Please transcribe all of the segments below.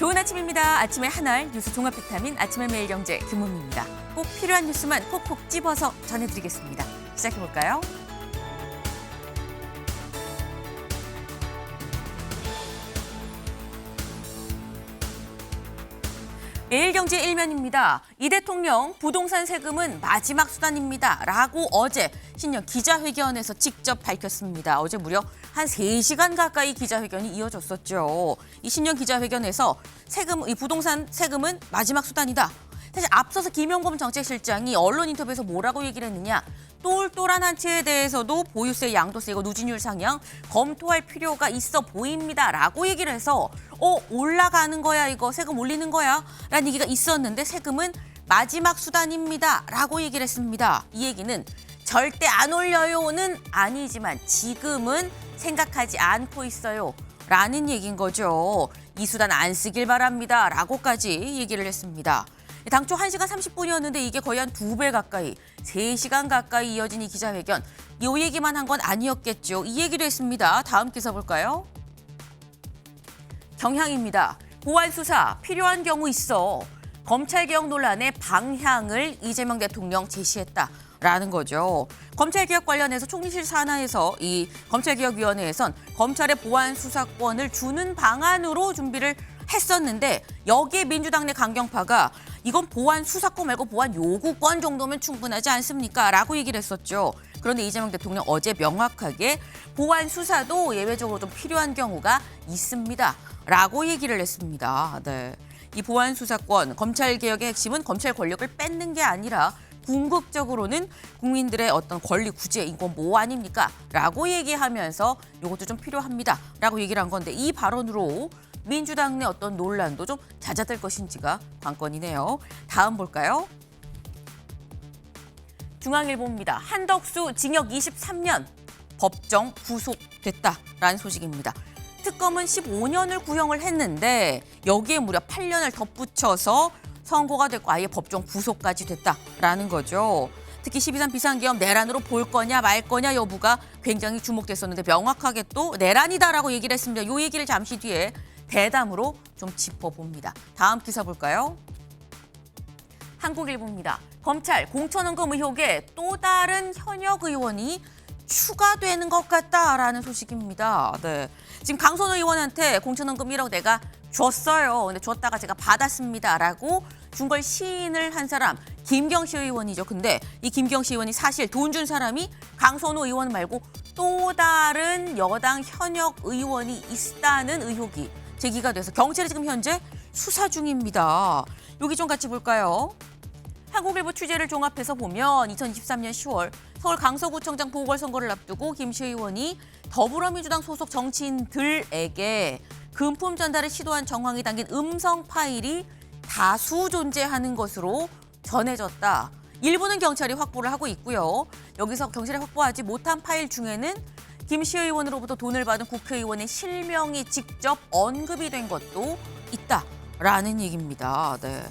좋은 아침입니다. 아침의 한알 뉴스 종합 비타민 아침의 매일경제 김은미입니다. 꼭 필요한 뉴스만 콕콕 집어서 전해드리겠습니다. 시작해볼까요? 매일경제 일면입니다. 이 대통령 부동산 세금은 마지막 수단입니다. 라고 어제 신년 기자회견에서 직접 밝혔습니다. 어제 무려 한 3시간 가까이 기자회견이 이어졌었죠. 이 신년 기자회견에서 이 부동산 세금은 마지막 수단이다. 사실 앞서서 김용범 정책실장이 언론 인터뷰에서 뭐라고 얘기를 했느냐. 똘똘한 한 채에 대해서도 보유세, 양도세, 이거 누진율 상향 검토할 필요가 있어 보입니다. 라고 얘기를 해서 올라가는 거야, 이거 세금 올리는 거야 라는 얘기가 있었는데 세금은 마지막 수단입니다. 라고 얘기를 했습니다. 이 얘기는 절대 안 올려요는 아니지만 지금은 생각하지 않고 있어요. 라는 얘기인 거죠. 이 수단 안 쓰길 바랍니다. 라고까지 얘기를 했습니다. 당초 1시간 30분이었는데 이게 거의 한 2배 가까이, 3시간 가까이 이어진 이 기자회견. 이 얘기만 한 건 아니었겠죠. 이 얘기도 했습니다. 다음 기사 볼까요? 경향입니다. 보안 수사 필요한 경우 있어. 검찰개혁 논란의 방향을 이재명 대통령 제시했다라는 거죠. 검찰개혁 관련해서 총리실 산하에서 이 검찰개혁위원회에선 검찰의 보안 수사권을 주는 방안으로 준비를 했었는데 여기에 민주당 내 강경파가 이건 보안 수사권 말고 보안 요구권 정도면 충분하지 않습니까? 라고 얘기를 했었죠. 그런데 이재명 대통령 어제 명확하게 보안 수사도 예외적으로 좀 필요한 경우가 있습니다. 라고 얘기를 했습니다. 네. 이 보안 수사권, 검찰 개혁의 핵심은 검찰 권력을 뺏는 게 아니라 궁극적으로는 국민들의 어떤 권리 구제, 이건 뭐 아닙니까? 라고 얘기하면서 이것도 좀 필요합니다. 라고 얘기를 한 건데 이 발언으로 민주당 내 어떤 논란도 좀 잦아들 것인지가 관건이네요. 다음 볼까요? 중앙일보입니다. 한덕수 징역 23년, 법정 구속됐다라는 소식입니다. 특검은 15년을 구형을 했는데 여기에 무려 8년을 덧붙여서 선고가 됐고 아예 법정 구속까지 됐다라는 거죠. 특히 12.3 비상계엄 내란으로 볼 거냐 말 거냐 여부가 굉장히 주목됐었는데 명확하게 또 내란이다라고 얘기를 했습니다. 이 얘기를 잠시 뒤에 대담으로 좀 짚어봅니다. 다음 기사 볼까요? 한국일보입니다. 검찰 공천원금 의혹에 또 다른 현역 의원이 추가되는 것 같다라는 소식입니다. 네. 지금 강선 의원한테 공천원금 1억 내가 줬어요. 근데 줬다가 제가 받았습니다라고 준 걸 시인을 한 사람 김경시 의원이죠. 근데 이 김경시 의원이 사실 돈 준 사람이 강선우 의원 말고 또 다른 여당 현역 의원이 있다는 의혹이 제기가 돼서 경찰이 지금 현재 수사 중입니다. 여기 좀 같이 볼까요? 한국일보 취재를 종합해서 보면 2023년 10월 서울 강서구청장 보궐선거를 앞두고 김시 의원이 더불어민주당 소속 정치인들에게 금품 전달을 시도한 정황이 담긴 음성 파일이 다수 존재하는 것으로 전해졌다. 일부는 경찰이 확보를 하고 있고요. 여기서 경찰이 확보하지 못한 파일 중에는 김시 의원으로부터 돈을 받은 국회의원의 실명이 직접 언급이 된 것도 있다라는 얘기입니다. 네.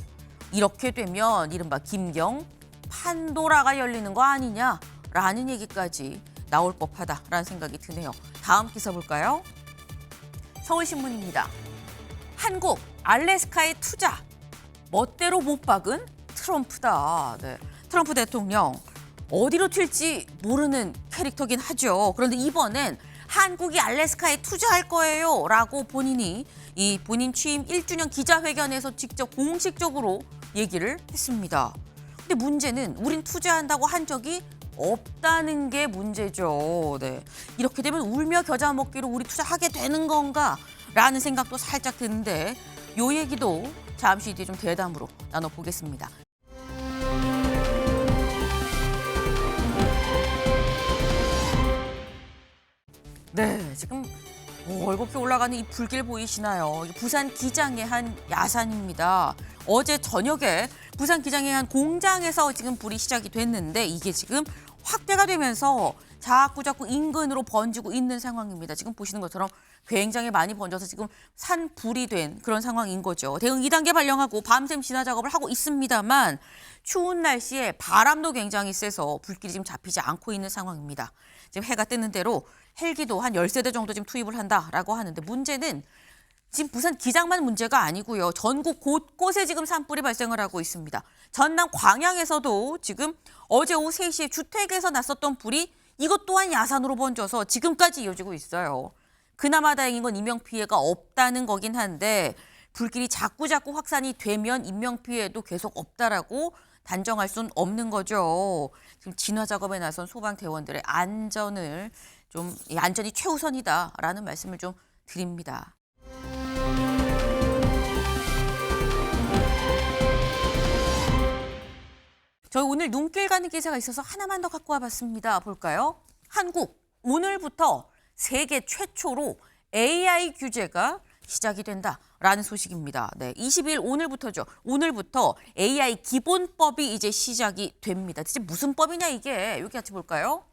이렇게 되면 이른바 김경 판도라가 열리는 거 아니냐라는 얘기까지 나올 법하다라는 생각이 드네요. 다음 기사 볼까요? 서울신문입니다. 한국 알래스카의 투자 멋대로 못 박은 트럼프다. 네. 트럼프 대통령 어디로 튈지 모르는 캐릭터긴 하죠. 그런데 이번엔 한국이 알래스카에 투자할 거예요 라고 본인이 이 본인 취임 1주년 기자회견에서 직접 공식적으로 얘기를 했습니다. 근데 문제는 우린 투자한다고 한 적이 없다는 게 문제죠. 네. 이렇게 되면 울며 겨자 먹기로 우리 투자하게 되는 건가 라는 생각도 살짝 드는데 요 얘기도 잠시 뒤에 좀 대담으로 나눠보겠습니다. 네, 지금 월급이 올라가는 이 불길 보이시나요? 부산 기장의 한 야산입니다. 어제 저녁에 부산 기장의 한 공장에서 지금 불이 시작이 됐는데 이게 지금 확대가 되면서 자꾸 인근으로 번지고 있는 상황입니다. 지금 보시는 것처럼 굉장히 많이 번져서 지금 산불이 된 그런 상황인 거죠. 대응 2단계 발령하고 밤샘 진화 작업을 하고 있습니다만 추운 날씨에 바람도 굉장히 세서 불길이 지금 잡히지 않고 있는 상황입니다. 지금 해가 뜨는 대로 헬기도 한 10세대 정도 지금 투입을 한다라고 하는데 문제는 지금 부산 기장만 문제가 아니고요. 전국 곳곳에 지금 산불이 발생을 하고 있습니다. 전남 광양에서도 지금 어제 오후 3시에 주택에서 났었던 불이 이것 또한 야산으로 번져서 지금까지 이어지고 있어요. 그나마 다행인 건 인명피해가 없다는 거긴 한데 불길이 자꾸 확산이 되면 인명피해도 계속 없다라고 단정할 수는 없는 거죠. 지금 진화 작업에 나선 소방대원들의 안전이 최우선이다라는 말씀을 좀 드립니다. 저희 오늘 눈길 가는 기사가 있어서 하나만 더 갖고 와봤습니다. 볼까요? 한국 오늘부터 세계 최초로 AI 규제가 시작이 된다라는 소식입니다. 네, 20일 오늘부터죠. 오늘부터 AI 기본법이 이제 시작이 됩니다. 대체 무슨 법이냐 이게? 여기 같이 볼까요?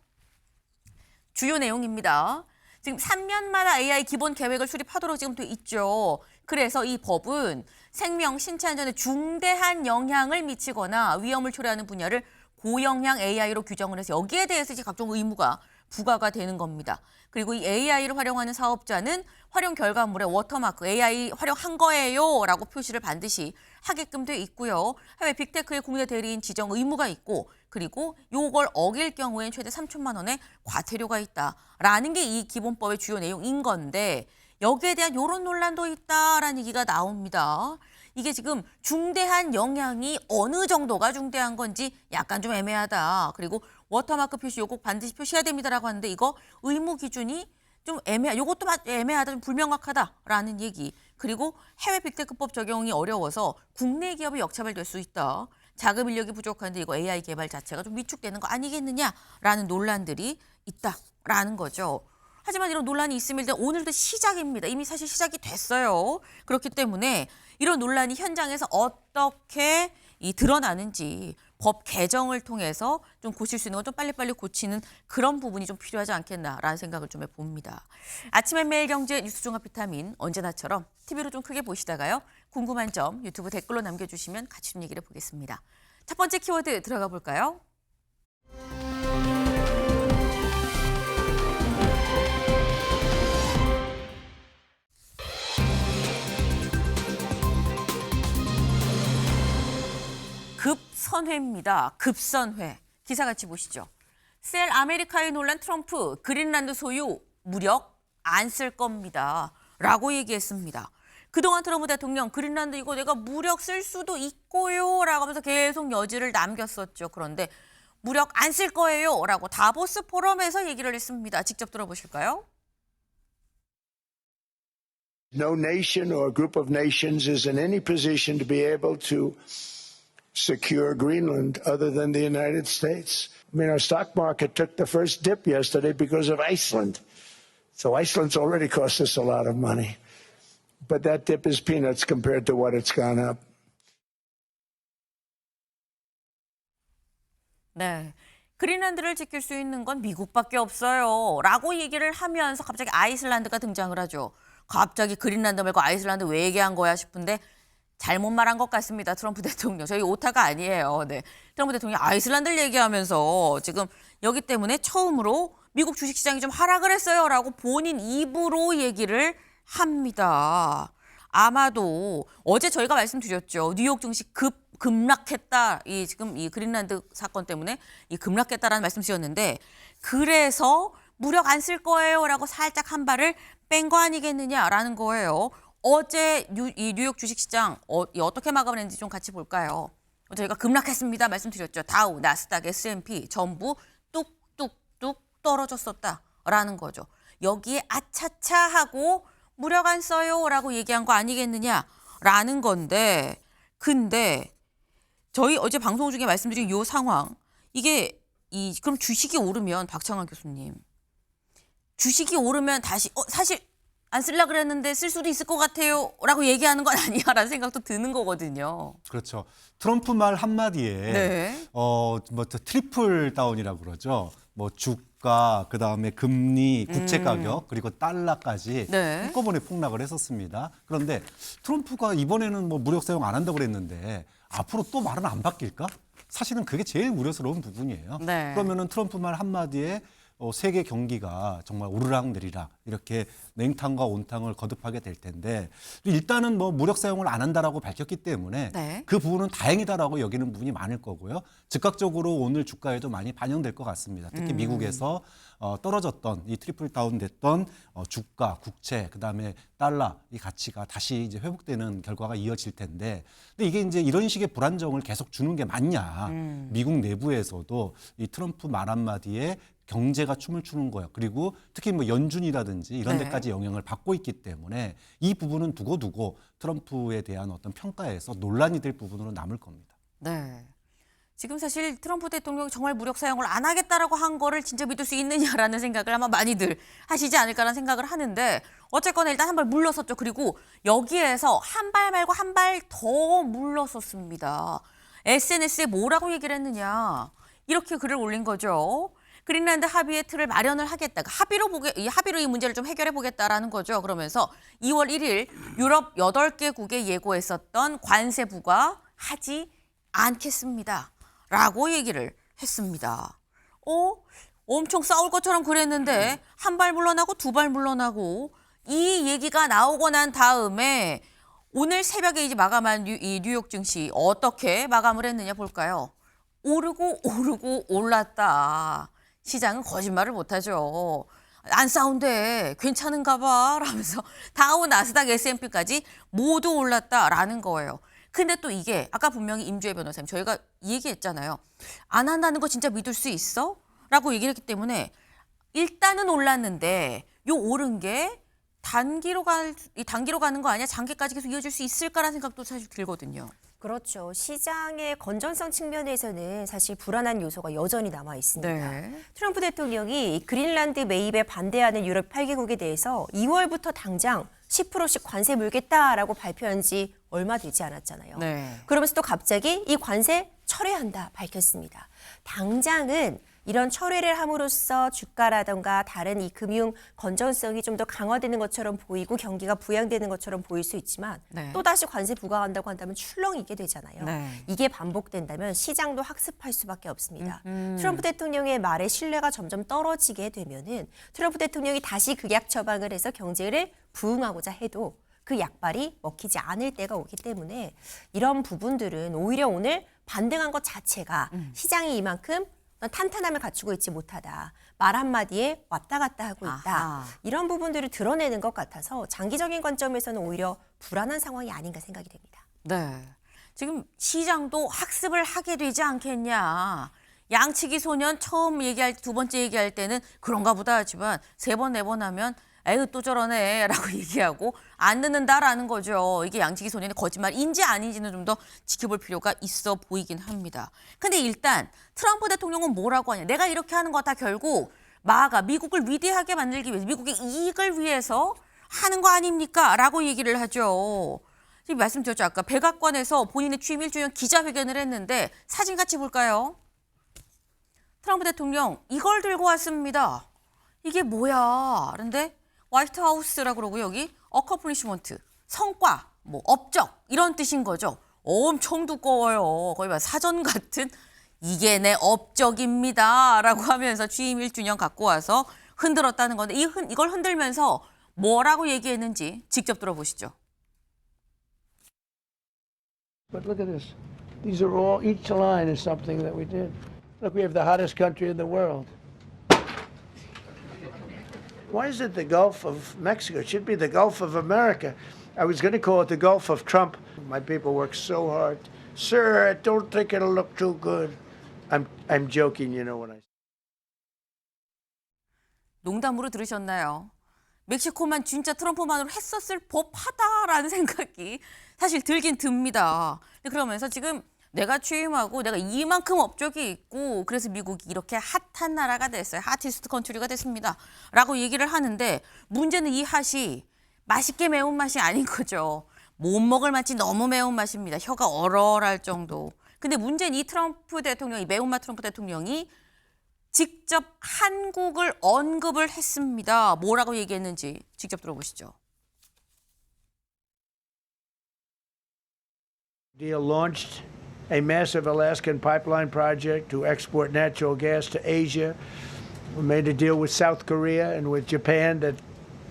주요 내용입니다. 지금 3년마다 AI 기본 계획을 수립하도록 지금 돼 있죠. 그래서 이 법은 생명, 신체 안전에 중대한 영향을 미치거나 위험을 초래하는 분야를 고영향 AI로 규정을 해서 여기에 대해서 이제 각종 의무가 부과가 되는 겁니다. 그리고 이 AI를 활용하는 사업자는 활용 결과물에 워터마크 AI 활용한 거예요 라고 표시를 반드시 하게끔 돼 있고요. 해외 빅테크의 국내 대리인 지정 의무가 있고 그리고 요걸 어길 경우엔 최대 3천만 원의 과태료가 있다라는 게 이 기본법의 주요 내용인 건데 여기에 대한 이런 논란도 있다라는 얘기가 나옵니다. 이게 지금 중대한 영향이 어느 정도가 중대한 건지 약간 좀 애매하다. 그리고 워터마크 표시 요거 반드시 표시해야 됩니다라고 하는데 이거 의무 기준이 좀 요것도 애매하다, 좀 불명확하다라는 얘기. 그리고 해외 빅테크법 적용이 어려워서 국내 기업이 역차별될 수 있다. 자금 인력이 부족한데 이거 AI 개발 자체가 좀 위축되는 거 아니겠느냐라는 논란들이 있다라는 거죠. 하지만 이런 논란이 있으면 일단 오늘도 시작입니다. 이미 사실 시작이 됐어요. 그렇기 때문에 이런 논란이 현장에서 어떻게 드러나는지 법 개정을 통해서 좀 고칠 수 있는 건 좀 빨리빨리 고치는 그런 부분이 좀 필요하지 않겠나라는 생각을 좀 해봅니다. 아침엔 매일경제 뉴스 종합 비타민 언제나처럼 TV로 좀 크게 보시다가요. 궁금한 점 유튜브 댓글로 남겨주시면 같이 좀 얘기를 보겠습니다. 첫 번째 키워드 들어가 볼까요? 급선회입니다. 급선회. 기사 같이 보시죠. 셀 아메리카의 논란 트럼프 그린란드 소유 무력 안 쓸 겁니다. 라고 얘기했습니다. 그동안 트럼프 대통령 그린란드 이거 내가 무력 쓸 수도 있고요. 라고 하면서 계속 여지를 남겼었죠. 그런데 무력 안 쓸 거예요. 라고 다보스 포럼에서 얘기를 했습니다. 직접 들어보실까요? No nation or group of nations is in any position to be able to secure Greenland other than the United States. I mean, our stock market took the first dip yesterday because of Iceland. So Iceland's already cost us a lot of money. But that dip is peanuts compared to what it's gone up. 네. 그린란드를 지킬 수 있는 건 미국밖에 없어요. 라고 얘기를 하면서 갑자기 아이슬란드가 등장을 하죠. 갑자기 그린란드 말고 아이슬란드 왜 얘기한 거야 싶은데 잘못 말한 것 같습니다. 트럼프 대통령. 저희 오타가 아니에요. 네. 트럼프 대통령이 아이슬란드를 얘기하면서 지금 여기 때문에 처음으로 미국 주식시장이 좀 하락을 했어요. 라고 본인 입으로 얘기를 합니다. 아마도 어제 저희가 말씀드렸죠. 뉴욕 증시 급락했다. 지금 이 그린란드 사건 때문에 급락했다라는 말씀드렸는데 그래서 무력 안 쓸 거예요라고 살짝 한 발을 뺀 거 아니겠느냐라는 거예요. 어제 이 뉴욕 주식시장 어떻게 마감을 했는지 좀 같이 볼까요? 저희가 급락했습니다 말씀드렸죠. 다우, 나스닥, S&P 전부 뚝뚝뚝 떨어졌었다라는 거죠. 여기에 아차차 하고 무력 안 써요라고 얘기한 거 아니겠느냐라는 건데 근데 저희 어제 방송 중에 말씀드린 이 상황 이게 그럼 주식이 오르면 박창환 교수님 주식이 오르면 다시 사실 안 쓰려고 그랬는데 쓸 수도 있을 것 같아요 라고 얘기하는 건 아니야라는 생각도 드는 거거든요. 그렇죠. 트럼프 말 한마디에 네. 트리플 다운이라고 그러죠. 주가, 그다음에 금리, 국채 가격, 그리고 달러까지 네. 한꺼번에 폭락을 했었습니다. 그런데 트럼프가 이번에는 무력 사용 안 한다고 그랬는데 앞으로 또 말은 안 바뀔까? 사실은 그게 제일 우려스러운 부분이에요. 네. 그러면은 트럼프 말 한마디에 세계 경기가 정말 오르락내리락 이렇게 냉탕과 온탕을 거듭하게 될 텐데 일단은 뭐 무력 사용을 안 한다라고 밝혔기 때문에 네. 그 부분은 다행이다라고 여기는 부분이 많을 거고요. 즉각적으로 오늘 주가에도 많이 반영될 것 같습니다. 특히 미국에서 떨어졌던 이 트리플 다운 됐던 주가, 국채, 그다음에 달러 이 가치가 다시 이제 회복되는 결과가 이어질 텐데 근데 이게 이제 이런 식의 불안정을 계속 주는 게 맞냐. 미국 내부에서도 이 트럼프 말 한마디에 경제가 춤을 추는 거야. 그리고 특히 뭐 연준이라든지 이런 네. 데까지 영향을 받고 있기 때문에 이 부분은 두고두고 트럼프에 대한 어떤 평가에서 논란이 될 부분으로 남을 겁니다. 네. 지금 사실 트럼프 대통령이 정말 무력 사용을 안 하겠다라고 한 거를 진짜 믿을 수 있느냐라는 생각을 아마 많이들 하시지 않을까라는 생각을 하는데 어쨌거나 일단 한 발 물러섰죠. 그리고 여기에서 한 발 말고 한 발 더 물러섰습니다. SNS에 뭐라고 얘기를 했느냐. 이렇게 글을 올린 거죠. 그린란드 합의의 틀을 마련을 하겠다. 합의로 이 문제를 좀 해결해 보겠다라는 거죠. 그러면서 2월 1일 유럽 8개국에 예고했었던 관세 부과 하지 않겠습니다. 라고 얘기를 했습니다. 엄청 싸울 것처럼 그랬는데 한 발 물러나고 두 발 물러나고 이 얘기가 나오고 난 다음에 오늘 새벽에 이제 마감한 이 뉴욕 증시 어떻게 마감을 했느냐 볼까요? 오르고 올랐다. 시장은 거짓말을 못하죠. 안 싸운데 괜찮은가 봐 라면서 다우, 나스닥, S&P까지 모두 올랐다라는 거예요. 근데 또 이게 아까 분명히 임주혜 변호사님 저희가 얘기했잖아요. 안 한다는 거 진짜 믿을 수 있어? 라고 얘기를 했기 때문에 일단은 올랐는데 요 오른 게 단기로 가는 거 아니야? 장기까지 계속 이어질 수 있을까라는 생각도 사실 들거든요. 그렇죠. 시장의 건전성 측면에서는 사실 불안한 요소가 여전히 남아 있습니다. 네. 트럼프 대통령이 그린란드 매입에 반대하는 유럽 8개국에 대해서 2월부터 당장 10%씩 관세 물겠다라고 발표한 지 얼마 되지 않았잖아요. 네. 그러면서 또 갑자기 이 관세 철회한다 밝혔습니다. 당장은 이런 철회를 함으로써 주가라든가 다른 이 금융 건전성이 좀 더 강화되는 것처럼 보이고 경기가 부양되는 것처럼 보일 수 있지만 네. 또다시 관세 부과한다고 한다면 출렁이게 되잖아요. 네. 이게 반복된다면 시장도 학습할 수밖에 없습니다. 트럼프 대통령의 말에 신뢰가 점점 떨어지게 되면은 트럼프 대통령이 다시 극약 처방을 해서 경제를 부흥하고자 해도 그 약발이 먹히지 않을 때가 오기 때문에 이런 부분들은 오히려 오늘 반등한 것 자체가 시장이 이만큼 탄탄함을 갖추고 있지 못하다. 말 한마디에 왔다 갔다 하고 있다. 아하. 이런 부분들을 드러내는 것 같아서 장기적인 관점에서는 오히려 불안한 상황이 아닌가 생각이 됩니다. 네. 지금 시장도 학습을 하게 되지 않겠냐. 양치기 소년 처음 얘기할 때, 두 번째 얘기할 때는 그런가 보다 하지만 세 번, 네 번 하면 에휴 또 저러네 라고 얘기하고 안 듣는다라는 거죠. 이게 양치기 소년의 거짓말인지 아닌지는 좀 더 지켜볼 필요가 있어 보이긴 합니다. 근데 일단 트럼프 대통령은 뭐라고 하냐. 내가 이렇게 하는 거 다 결국 미국을 위대하게 만들기 위해서 미국의 이익을 위해서 하는 거 아닙니까? 라고 얘기를 하죠. 지금 말씀드렸죠. 아까 백악관에서 본인의 취임 1주년 기자회견을 했는데 사진 같이 볼까요? 트럼프 대통령 이걸 들고 왔습니다. 이게 뭐야? 그런데 화이트하우스라고 그러고 여기 어커플리시먼트, 성과, 뭐 업적 이런 뜻인 거죠. 엄청 두꺼워요. 거의 막 사전 같은 이게 내 업적입니다. 라고 하면서 취임 1주년 갖고 와서 흔들었다는 건데 이걸 흔들면서 뭐라고 얘기했는지 직접 들어보시죠. But look at this. These are all, each line is something that we did. Look, we have the hottest country in the world. Why is it the Gulf of Mexico? It should be the Gulf of America. I was going to call it the Gulf of Trump. My people work so hard. Sir, I don't think it'll look too good. I'm joking, you know, when I... 농담으로 들으셨나요? 멕시코만 진짜 트럼프만으로 했었을 법하다라는 생각이 사실 들긴 듭니다. 그러면서 지금 내가 취임하고 내가 이만큼 업적이 있고 그래서 미국이 이렇게 핫한 나라가 됐어요. 핫티스트 컨트리가 됐습니다. 라고 얘기를 하는데 문제는 이 핫이 맛있게 매운맛이 아닌 거죠. 못 먹을 맛이 너무 매운맛입니다. 혀가 얼얼할 정도. 근데 문제는 이 트럼프 대통령이 매운맛 트럼프 대통령이 직접 한국을 언급을 했습니다. 뭐라고 얘기했는지 직접 들어보시죠. Deal launched a massive Alaskan pipeline project to export natural gas to Asia. We made a deal with South Korea and with Japan that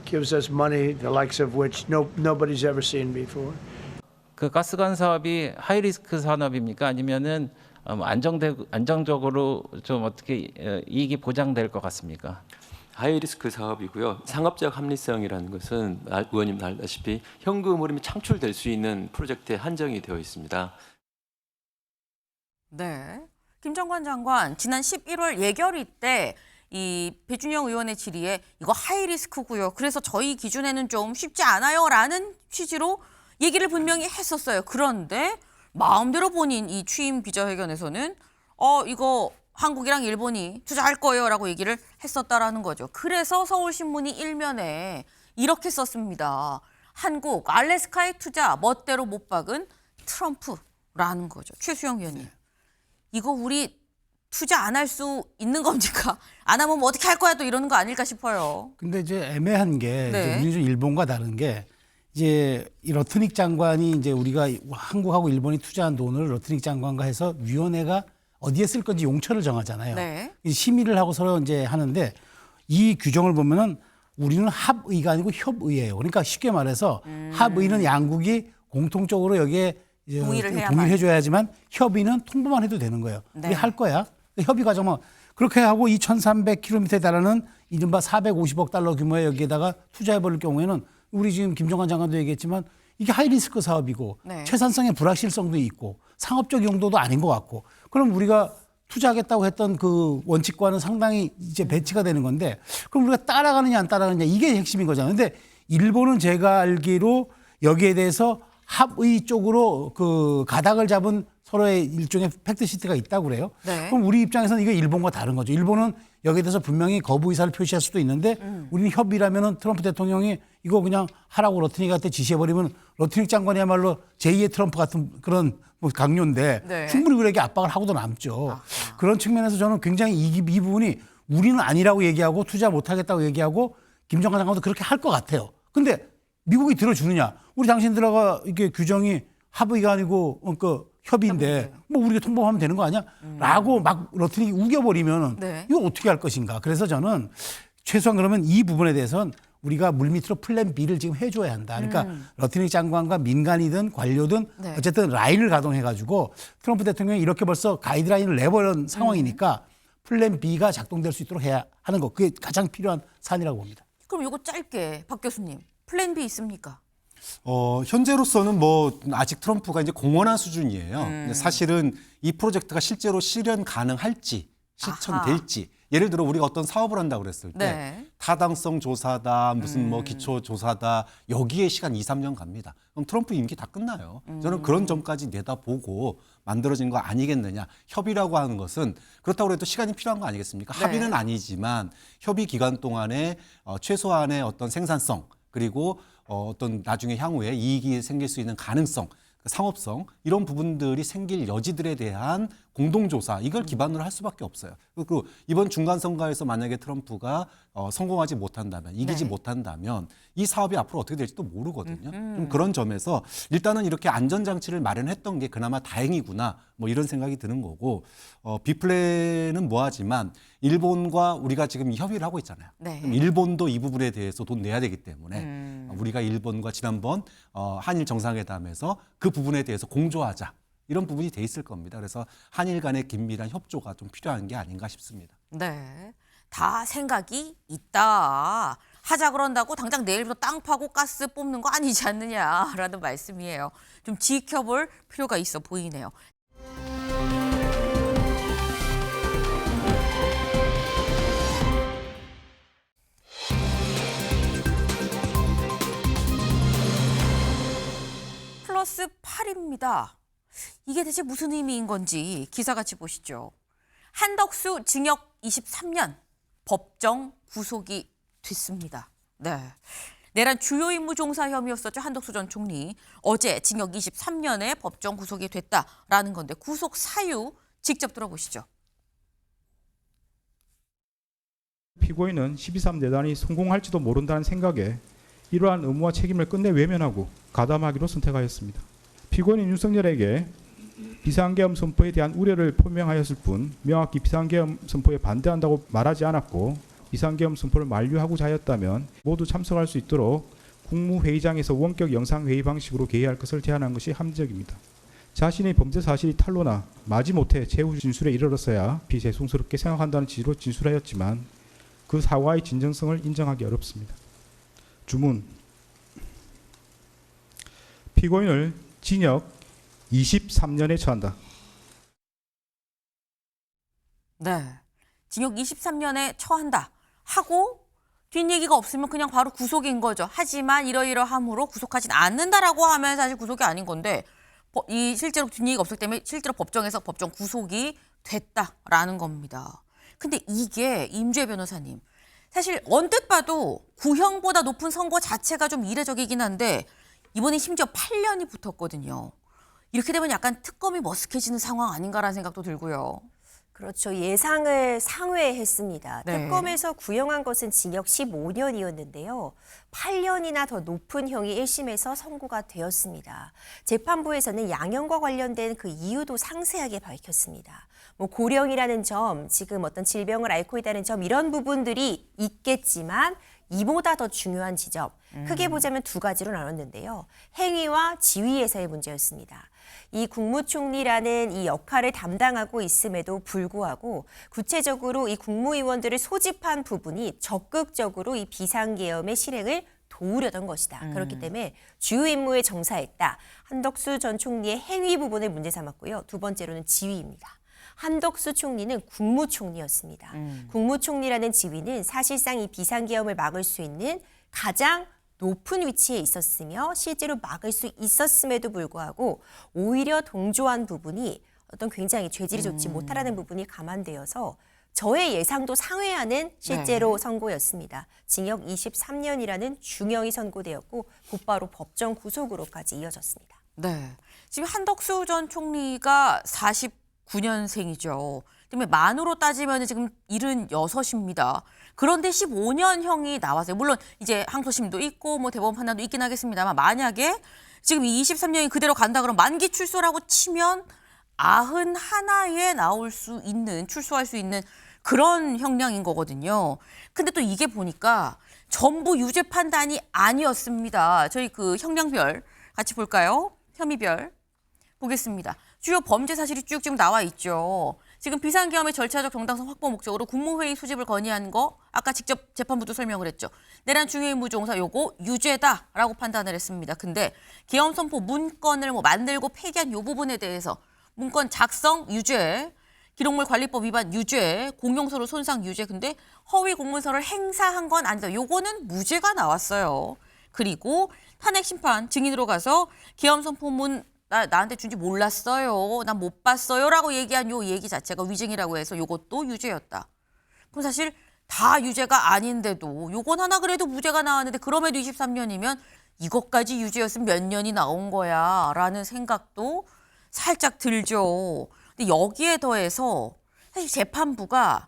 gives us money the likes of which nobody's ever seen before. 그 가스관 사업이 하이리스크 산업입니까? 아니면은 안정적으로 좀 어떻게 이익이 보장될 것 같습니까? 하이리스크 사업이고요. 상업적 합리성이라는 것은 의원님 알다시피 현금 흐름이 창출될 수 있는 프로젝트에 한정이 되어 있습니다. 네. 김정관 장관 지난 11월 예결위 때 이 배준영 의원의 질의에 이거 하이리스크고요. 그래서 저희 기준에는 좀 쉽지 않아요라는 취지로 얘기를 분명히 했었어요. 그런데 마음대로 본인 이 취임 기자회견에서는 이거 한국이랑 일본이 투자할 거예요라고 얘기를 했었다라는 거죠. 그래서 서울신문이 일면에 이렇게 썼습니다. 한국 알래스카에 투자 멋대로 못 박은 트럼프라는 거죠. 최수영 의원님. 이거 우리 투자 안 할 수 있는 겁니까? 안 하면 뭐 어떻게 할 거야 또 이러는 거 아닐까 싶어요. 근데 이제 애매한 게 네. 이제 우리 좀 일본과 다른 게 이제 이 러트닉 장관이 이제 우리가 한국하고 일본이 투자한 돈을 러트닉 장관과 해서 위원회가 어디에 쓸 건지 용처를 정하잖아요. 네. 심의를 하고 서로 이제 하는데 이 규정을 보면은 우리는 합의가 아니고 협의예요. 그러니까 쉽게 말해서 합의는 양국이 공통적으로 여기에 동의를 해야만. 동의를 해줘야지만 협의는 통보만 해도 되는 거예요. 네. 우리 할 거야. 협의 과정은 그렇게 하고 2,300km에 달하는 이른바 450억 달러 규모의 여기에다가 투자해버릴 경우에는 우리 지금 김정관 장관도 얘기했지만 이게 하이리스크 사업이고 네. 최산성의 불확실성도 있고 상업적 용도도 아닌 것 같고 그럼 우리가 투자하겠다고 했던 그 원칙과는 상당히 이제 배치가 되는 건데 그럼 우리가 따라가느냐 안 따라가느냐 이게 핵심인 거잖아요. 근데 일본은 제가 알기로 여기에 대해서 합의 쪽으로 그 가닥을 잡은 서로의 일종의 팩트시트가 있다고 그래요. 네. 그럼 우리 입장에서는 이게 일본과 다른 거죠. 일본은 여기에 대해서 분명히 거부 의사를 표시할 수도 있는데 우리는 협의라면은 트럼프 대통령이 이거 그냥 하라고 러트닉한테 지시해버리면 러트닉 장관이야말로 제2의 트럼프 같은 그런 뭐 강요인데 네. 충분히 우리에게 압박을 하고도 남죠. 그런 측면에서 저는 굉장히 이 부분이 우리는 아니라고 얘기하고 투자 못하겠다고 얘기하고 김정관 장관도 그렇게 할 것 같아요. 근데 미국이 들어주느냐? 우리 당신들하고 이게 규정이 합의가 아니고 그 협의인데 뭐 우리가 통보하면 되는 거 아니야? 라고 막 러트닉이 우겨버리면 네. 이거 어떻게 할 것인가? 그래서 저는 최소한 그러면 이 부분에 대해서는 우리가 물밑으로 플랜 B를 지금 해줘야 한다. 그러니까 러트닉 장관과 민간이든 관료든 네. 어쨌든 라인을 가동해가지고 트럼프 대통령이 이렇게 벌써 가이드라인을 내버린 상황이니까 플랜 B가 작동될 수 있도록 해야 하는 거. 그게 가장 필요한 사안이라고 봅니다. 그럼 이거 짧게 박 교수님 플랜 B 있습니까? 현재로서는 뭐 아직 트럼프가 이제 공언한 수준이에요. 근데 사실은 이 프로젝트가 실제로 실현 가능할지 실천될지 예를 들어 우리가 어떤 사업을 한다고 그랬을 때 네. 타당성 조사다 무슨 뭐 기초 조사다 여기에 시간 2, 3년 갑니다. 그럼 트럼프 임기 다 끝나요. 저는 그런 점까지 내다보고 만들어진 거 아니겠느냐. 협의라고 하는 것은 그렇다고 해도 시간이 필요한 거 아니겠습니까? 네. 합의는 아니지만 협의 기간 동안에 최소한의 어떤 생산성 그리고 어떤 나중에 향후에 이익이 생길 수 있는 가능성, 상업성 이런 부분들이 생길 여지들에 대한 공동조사 이걸 기반으로 할 수밖에 없어요. 그리고 이번 중간선거에서 만약에 트럼프가 성공하지 못한다면 이기지 네. 못한다면 이 사업이 앞으로 어떻게 될지도 모르거든요. 좀 그런 점에서 일단은 이렇게 안전장치를 마련했던 게 그나마 다행이구나 뭐 이런 생각이 드는 거고 B플랜은 뭐하지만 일본과 우리가 지금 협의를 하고 있잖아요. 네. 그럼 일본도 이 부분에 대해서 돈 내야 되기 때문에 우리가 일본과 지난번 한일 정상회담에서 그 부분에 대해서 공조하자. 이런 부분이 돼 있을 겁니다. 그래서 한일 간의 긴밀한 협조가 좀 필요한 게 아닌가 싶습니다. 네. 다 생각이 있다. 하자 그런다고 당장 내일부터 땅 파고 가스 뽑는 거 아니지 않느냐라는 말씀이에요. 좀 지켜볼 필요가 있어 보이네요. 플러스 8입니다. 이게 대체 무슨 의미인 건지 기사 같이 보시죠. 한덕수 징역 23년 법정 구속이 됐습니다. 네. 내란 주요 임무 종사 혐의였었죠. 한덕수 전 총리. 어제 징역 23년에 법정 구속이 됐다라는 건데 구속 사유 직접 들어보시죠. 피고인은 12.3 내란이 성공할지도 모른다는 생각에 이러한 의무와 책임을 끝내 외면하고 가담하기로 선택하였습니다. 피고인 윤석열에게 비상계엄 선포에 대한 우려를 표명하였을 뿐 명확히 비상계엄 선포에 반대한다고 말하지 않았고 비상계엄 선포를 만류하고자 하였다면 모두 참석할 수 있도록 국무회의장에서 원격 영상회의 방식으로 개의할 것을 제안한 것이 합리적입니다. 자신의 범죄 사실이 탄로나 마지못해 최후 진술에 이르렀어야 비재송스럽게 생각한다는 취지로 진술하였지만 그 사과의 진정성을 인정하기 어렵습니다. 주문. 피고인을 징역 23년에 처한다. 네. 징역 23년에 처한다 하고 뒷얘기가 없으면 그냥 바로 구속인 거죠. 하지만 이러이러함으로 구속하진 않는다라고 하면 사실 구속이 아닌 건데 이 실제로 뒷얘기가 없을 때문에 실제로 법정에서 법정 구속이 됐다라는 겁니다. 근데 이게 임주혜 변호사님 사실 언뜻 봐도 구형보다 높은 선고 자체가 좀 이례적이긴 한데 이번에 심지어 8년이 붙었거든요. 이렇게 되면 약간 특검이 머쓱해지는 상황 아닌가라는 생각도 들고요. 그렇죠. 예상을 상회했습니다. 네. 특검에서 구형한 것은 징역 15년이었는데요. 8년이나 더 높은 형이 1심에서 선고가 되었습니다. 재판부에서는 양형과 관련된 그 이유도 상세하게 밝혔습니다. 뭐 고령이라는 점, 지금 어떤 질병을 앓고 있다는 점 이런 부분들이 있겠지만 이보다 더 중요한 지점, 크게 보자면 두 가지로 나눴는데요. 행위와 지위에서의 문제였습니다. 이 국무총리라는 이 역할을 담당하고 있음에도 불구하고 구체적으로 이 국무위원들을 소집한 부분이 적극적으로 이 비상계엄의 실행을 도우려던 것이다. 그렇기 때문에 주요 임무에 정사했다. 한덕수 전 총리의 행위 부분을 문제 삼았고요. 두 번째로는 지위입니다. 한덕수 총리는 국무총리였습니다. 국무총리라는 지위는 사실상 이 비상계엄을 막을 수 있는 가장 높은 위치에 있었으며 실제로 막을 수 있었음에도 불구하고 오히려 동조한 부분이 어떤 굉장히 죄질이 좋지 못하다는 부분이 감안되어서 저의 예상도 상회하는 실제로 선고였습니다. 징역 23년이라는 중형이 선고되었고 곧바로 법정 구속으로까지 이어졌습니다. 네. 지금 한덕수 전 총리가 49년생이죠. 그다음에 만으로 따지면 지금 76입니다. 그런데 15년형이 나왔어요. 물론 이제 항소심도 있고 뭐 대법원 판단도 있긴 하겠습니다만 만약에 지금 이 23년이 그대로 간다 그러면 만기 출소라고 치면 91에 나올 수 있는 출소할 수 있는 그런 형량인 거거든요. 근데 또 이게 보니까 전부 유죄 판단이 아니었습니다. 저희 그 형량별 같이 볼까요? 혐의별 보겠습니다. 주요 범죄 사실이 쭉 지금 나와 있죠. 지금 비상계엄의 절차적 정당성 확보 목적으로 국무회의 소집을 건의한 거 아까 직접 재판부도 설명을 했죠. 내란 중요임무 종사 요거 유죄다라고 판단을 했습니다. 근데 계엄 선포 문건을 만들고 폐기한 요 부분에 대해서 문건 작성 유죄, 기록물 관리법 위반 유죄, 공용서류 손상 유죄. 근데 허위 공문서를 행사한 건 아니다. 요거는 무죄가 나왔어요. 그리고 탄핵 심판 증인으로 가서 계엄 선포문 나한테 준지 몰랐어요. 난 못 봤어요. 라고 얘기한 요 얘기 자체가 위증이라고 해서 요것도 유죄였다. 그럼 사실 다 유죄가 아닌데도 요건 하나 그래도 무죄가 나왔는데 그럼에도 23년이면 이것까지 유죄였으면 몇 년이 나온 거야 라는 생각도 살짝 들죠. 근데 여기에 더해서 사실 재판부가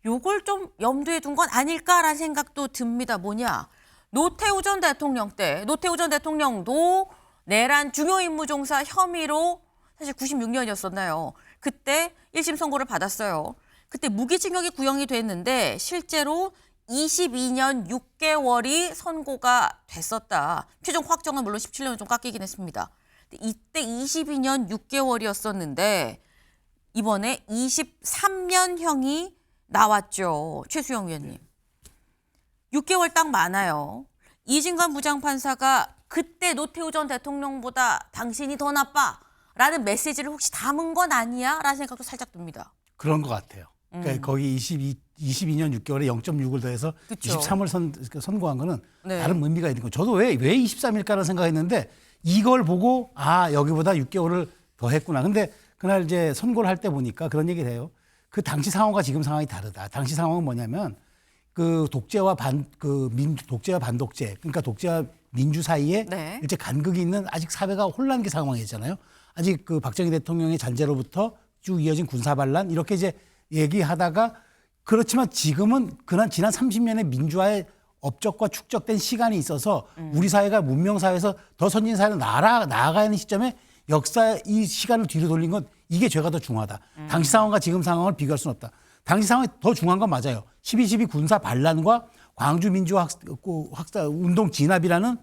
요걸 좀 염두에 둔 건 아닐까라는 생각도 듭니다. 뭐냐. 노태우 전 대통령 때 노태우 전 대통령도 내란 중요임무종사 혐의로 사실 96년이었었나요? 그때 1심 선고를 받았어요. 그때 무기징역이 구형이 됐는데 실제로 22년 6개월이 선고가 됐었다. 최종 확정은 물론 17년은 좀 깎이긴 했습니다. 이때 22년 6개월이었었는데 이번에 23년형이 나왔죠. 최수영 위원님. 6개월 딱 많아요. 이진관 부장판사가 그때 노태우 전 대통령보다 당신이 더 나빠라는 메시지를 혹시 담은 건 아니야? 라는 생각도 살짝 듭니다. 그런 것 같아요. 그러니까 거기 22년 6개월에 0.6을 더해서 그쵸. 23을 선고한 거는 네. 다른 의미가 있는 거예요. 저도 왜 23일까라는 생각했는데 이걸 보고 여기보다 6개월을 더 했구나. 근데 그날 이제 선고를 할 때 보니까 그런 얘기를 해요. 그 당시 상황과 지금 상황이 다르다. 당시 상황은 뭐냐면 그 독재와 반독재, 그러니까 독재와 민주 사이에 네. 일제 간극이 있는 아직 사회가 혼란기 상황이잖아요. 아직 그 박정희 대통령의 잔재로부터 쭉 이어진 군사 반란 이렇게 이제 얘기하다가 그렇지만 지금은 지난 30년의 민주화의 업적과 축적된 시간이 있어서 우리 사회가 문명 사회에서 더 선진 사회로 나아가야 하는 시점에 역사 이 시간을 뒤로 돌린 건 이게 죄가 더 중하다. 당시 상황과 지금 상황을 비교할 수는 없다. 당시 상황이 더 중요한 건 맞아요. 12.12 군사 반란과 광주 민주화 운동 진압이라는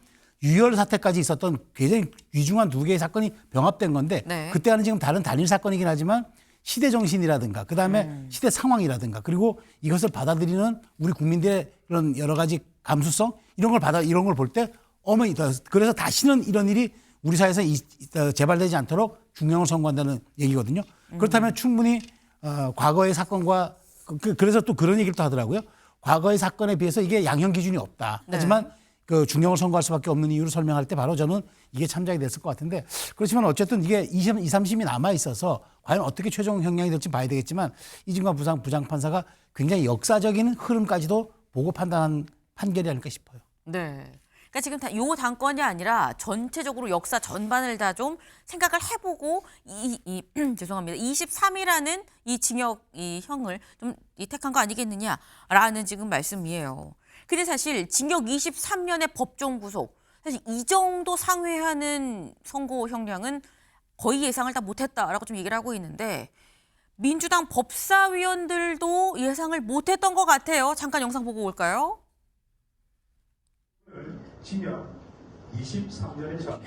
유혈 사태까지 있었던 굉장히 위중한 두 개의 사건이 병합된 건데 네. 그때와는 지금 다른 단일 사건이긴 하지만 시대 정신이라든가 그다음에 시대 상황이라든가 그리고 이것을 받아들이는 우리 국민들의 그런 여러 가지 감수성 이런 걸 볼 때 그래서 다시는 이런 일이 우리 사회에서 재발되지 않도록 중형을 선고한다는 얘기거든요. 그렇다면 충분히 과거의 사건과 그래서 또 그런 얘기를 또 하더라고요. 과거의 사건에 비해서 이게 양형 기준이 없다. 하지만 그 중형을 선고할 수밖에 없는 이유를 설명할 때 바로 저는 이게 참작이 됐을 것 같은데 그렇지만 어쨌든 이게 2, 3심이 남아 있어서 과연 어떻게 최종 형량이 될지 봐야 되겠지만 이진관 부장판사가 굉장히 역사적인 흐름까지도 보고 판단한 판결이 아닐까 싶어요. 네. 그러니까 지금 요 단건이 아니라 전체적으로 역사 전반을 다 좀 생각을 해보고 죄송합니다. 23이라는 이 징역 이 형을 좀 택한 거 아니겠느냐라는 지금 말씀이에요. 근데 사실 징역 23년의 법정 구속 사실 이 정도 상회하는 선고 형량은 거의 예상을 다 못했다라고 좀 얘기를 하고 있는데 민주당 법사위원들도 예상을 못했던 것 같아요. 잠깐 영상 보고 올까요? 징역 23년의 전.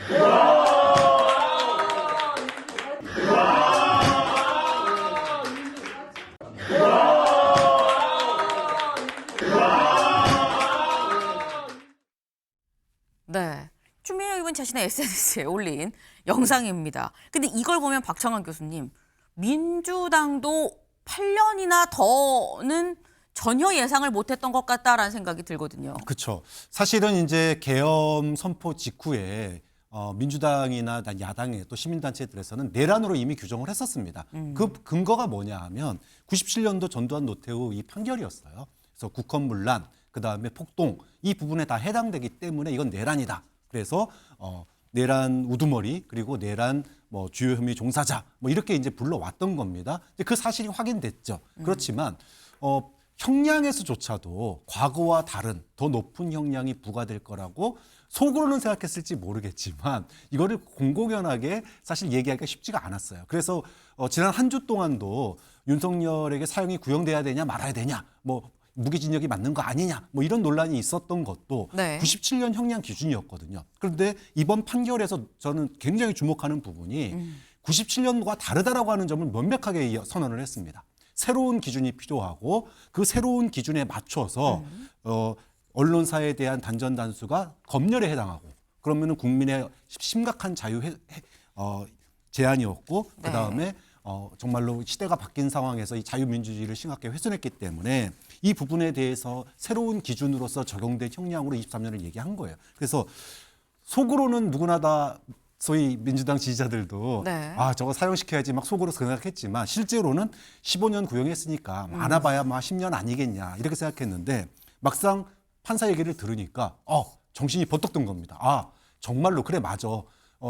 네. 추미애 의원 자신의 SNS에 올린 영상입니다. 근데 이걸 보면 박창환 교수님, 민주당도 8년이나 더는 전혀 예상을 못했던 것 같다라는 생각이 들거든요. 그렇죠. 사실은 이제 계엄 선포 직후에 민주당이나 야당의 또 시민단체들에서는 내란으로 이미 규정을 했었습니다. 그 근거가 뭐냐 하면 97년도 전두환 노태우 이 판결이었어요. 그래서 국헌문란, 그다음에 폭동 이 부분에 다 해당되기 때문에 이건 내란이다. 그래서 내란 우두머리 그리고 내란 뭐 주요 혐의 종사자 뭐 이렇게 이제 불러왔던 겁니다. 그 사실이 확인됐죠. 그렇지만 형량에서조차도 과거와 다른 더 높은 형량이 부과될 거라고 속으로는 생각했을지 모르겠지만 이거를 공공연하게 사실 얘기하기가 쉽지가 않았어요. 그래서 지난 한 주 동안도 윤석열에게 사형이 구형돼야 되냐 말아야 되냐 뭐 무기징역이 맞는 거 아니냐 뭐 이런 논란이 있었던 것도 네. 97년 형량 기준이었거든요. 그런데 이번 판결에서 저는 굉장히 주목하는 부분이 97년과 다르다라고 하는 점을 명백하게 선언을 했습니다. 새로운 기준이 필요하고 그 새로운 기준에 맞춰서 언론사에 대한 단전 단수가 검열에 해당하고 그러면은 국민의 심각한 자유 제한이었고 네. 그다음에 정말로 시대가 바뀐 상황에서 이 자유민주주의를 심각하게 훼손했기 때문에 이 부분에 대해서 새로운 기준으로서 적용된 형량으로 23년을 얘기한 거예요. 그래서 속으로는 누구나 다 소위 민주당 지지자들도 네. 저거 사용시켜야지 막 속으로 생각했지만 실제로는 15년 구형했으니까 많아봐야 10년 아니겠냐 이렇게 생각했는데 막상 판사 얘기를 들으니까 정신이 번뜩 든 겁니다. 정말로 그래 맞아.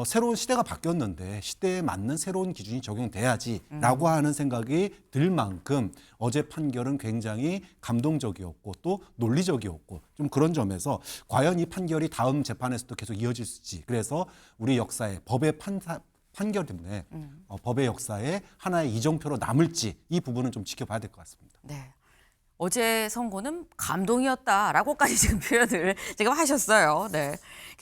새로운 시대가 바뀌었는데 시대에 맞는 새로운 기준이 적용돼야지라고 하는 생각이 들 만큼 어제 판결은 굉장히 감동적이었고 또 논리적이었고 좀 그런 점에서 과연 이 판결이 다음 재판에서도 계속 이어질지 그래서 우리 역사에 법의 판결 때문에 법의 역사에 하나의 이정표로 남을지 이 부분은 좀 지켜봐야 될 것 같습니다. 네. 어제 선고는 감동이었다라고까지 지금 표현을 지금 하셨어요. 네.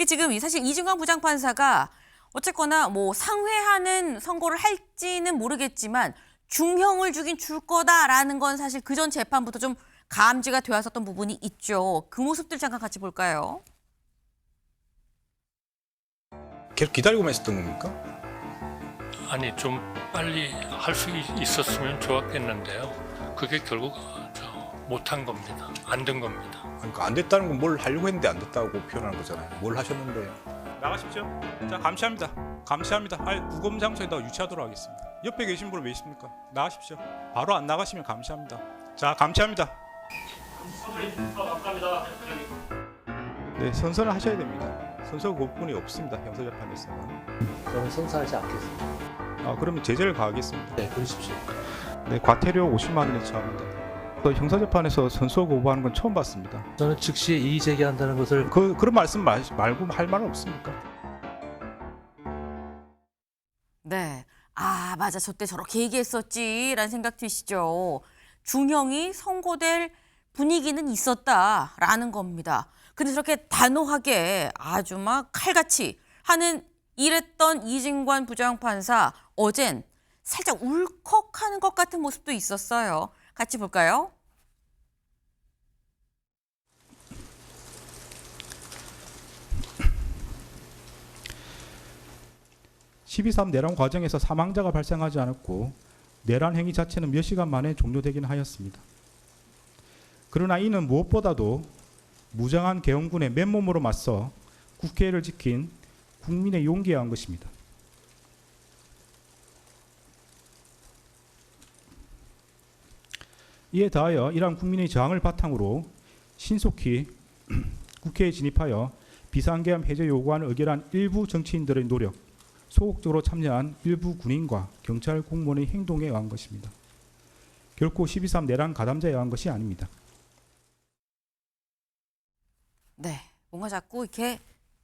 지금 사실 이진관 부장판사가 어쨌거나 뭐 상회하는 선고를 할지는 모르겠지만 중형을 주긴 줄 거다라는 건 사실 그전 재판부터 좀 감지가 되었었던 부분이 있죠. 그 모습들 잠깐 같이 볼까요? 계속 기다리고만 있었던 겁니까? 아니 좀 빨리 할 수 있었으면 좋았겠는데요. 그게 결국 못한 겁니다. 안 된 겁니다. 그러니까 안 됐다는 건 뭘 하려고 했는데 안 됐다고 표현하는 거잖아요. 뭘 하셨는데. 나가십시오. 자, 감시합니다. 감시합니다. 구금 장소에다 유치하도록 하겠습니다. 옆에 계신 분은 왜 있습니까? 나가십시오. 바로 안 나가시면 감시합니다. 자, 감시합니다. 네, 선서는 하셔야 됩니다. 선서 거부권이 없습니다. 형사재판에서는. 저는 선서하지 않겠습니다. 그러면 제재를 가하겠습니다. 네, 그러십시오. 네, 과태료 50만 원에 처합니다. 형사재판에서 선서 거부하는 건 처음 봤습니다. 저는 즉시 이의 제기한다는 것을 그런 말씀 말고 할 말은 없습니까? 네. 아, 맞아. 저 때 저렇게 얘기했었지라는 생각 드시죠. 중형이 선고될 분위기는 있었다라는 겁니다. 근데 저렇게 단호하게 아주 막 칼같이 하는 이랬던 이진관 부장판사 어젠 살짝 울컥하는 것 같은 모습도 있었어요. 같이 볼까요? (12.3) 내란 과정에서 사망자가 발생하지 않았고 내란 행위 자체는 몇 시간 만에 종료되긴 하였습니다. 그러나 이는 무엇보다도 무장한 계엄군의 맨몸으로 맞서 국회를 지킨 국민의 용기에 의한 것입니다. 이에 더하여 이러한 국민의 저항을 바탕으로 신속히 국회에 진입하여 비상계엄 해제 요구안을 의결한 일부 정치인들의 노력, 소극적으로 참여한 일부 군인과 경찰 공무원의 행동에 의한 것입니다. 결코 12.3 내란 가담자에 의한 것이 아닙니다. 네, 뭔가 자꾸 이렇게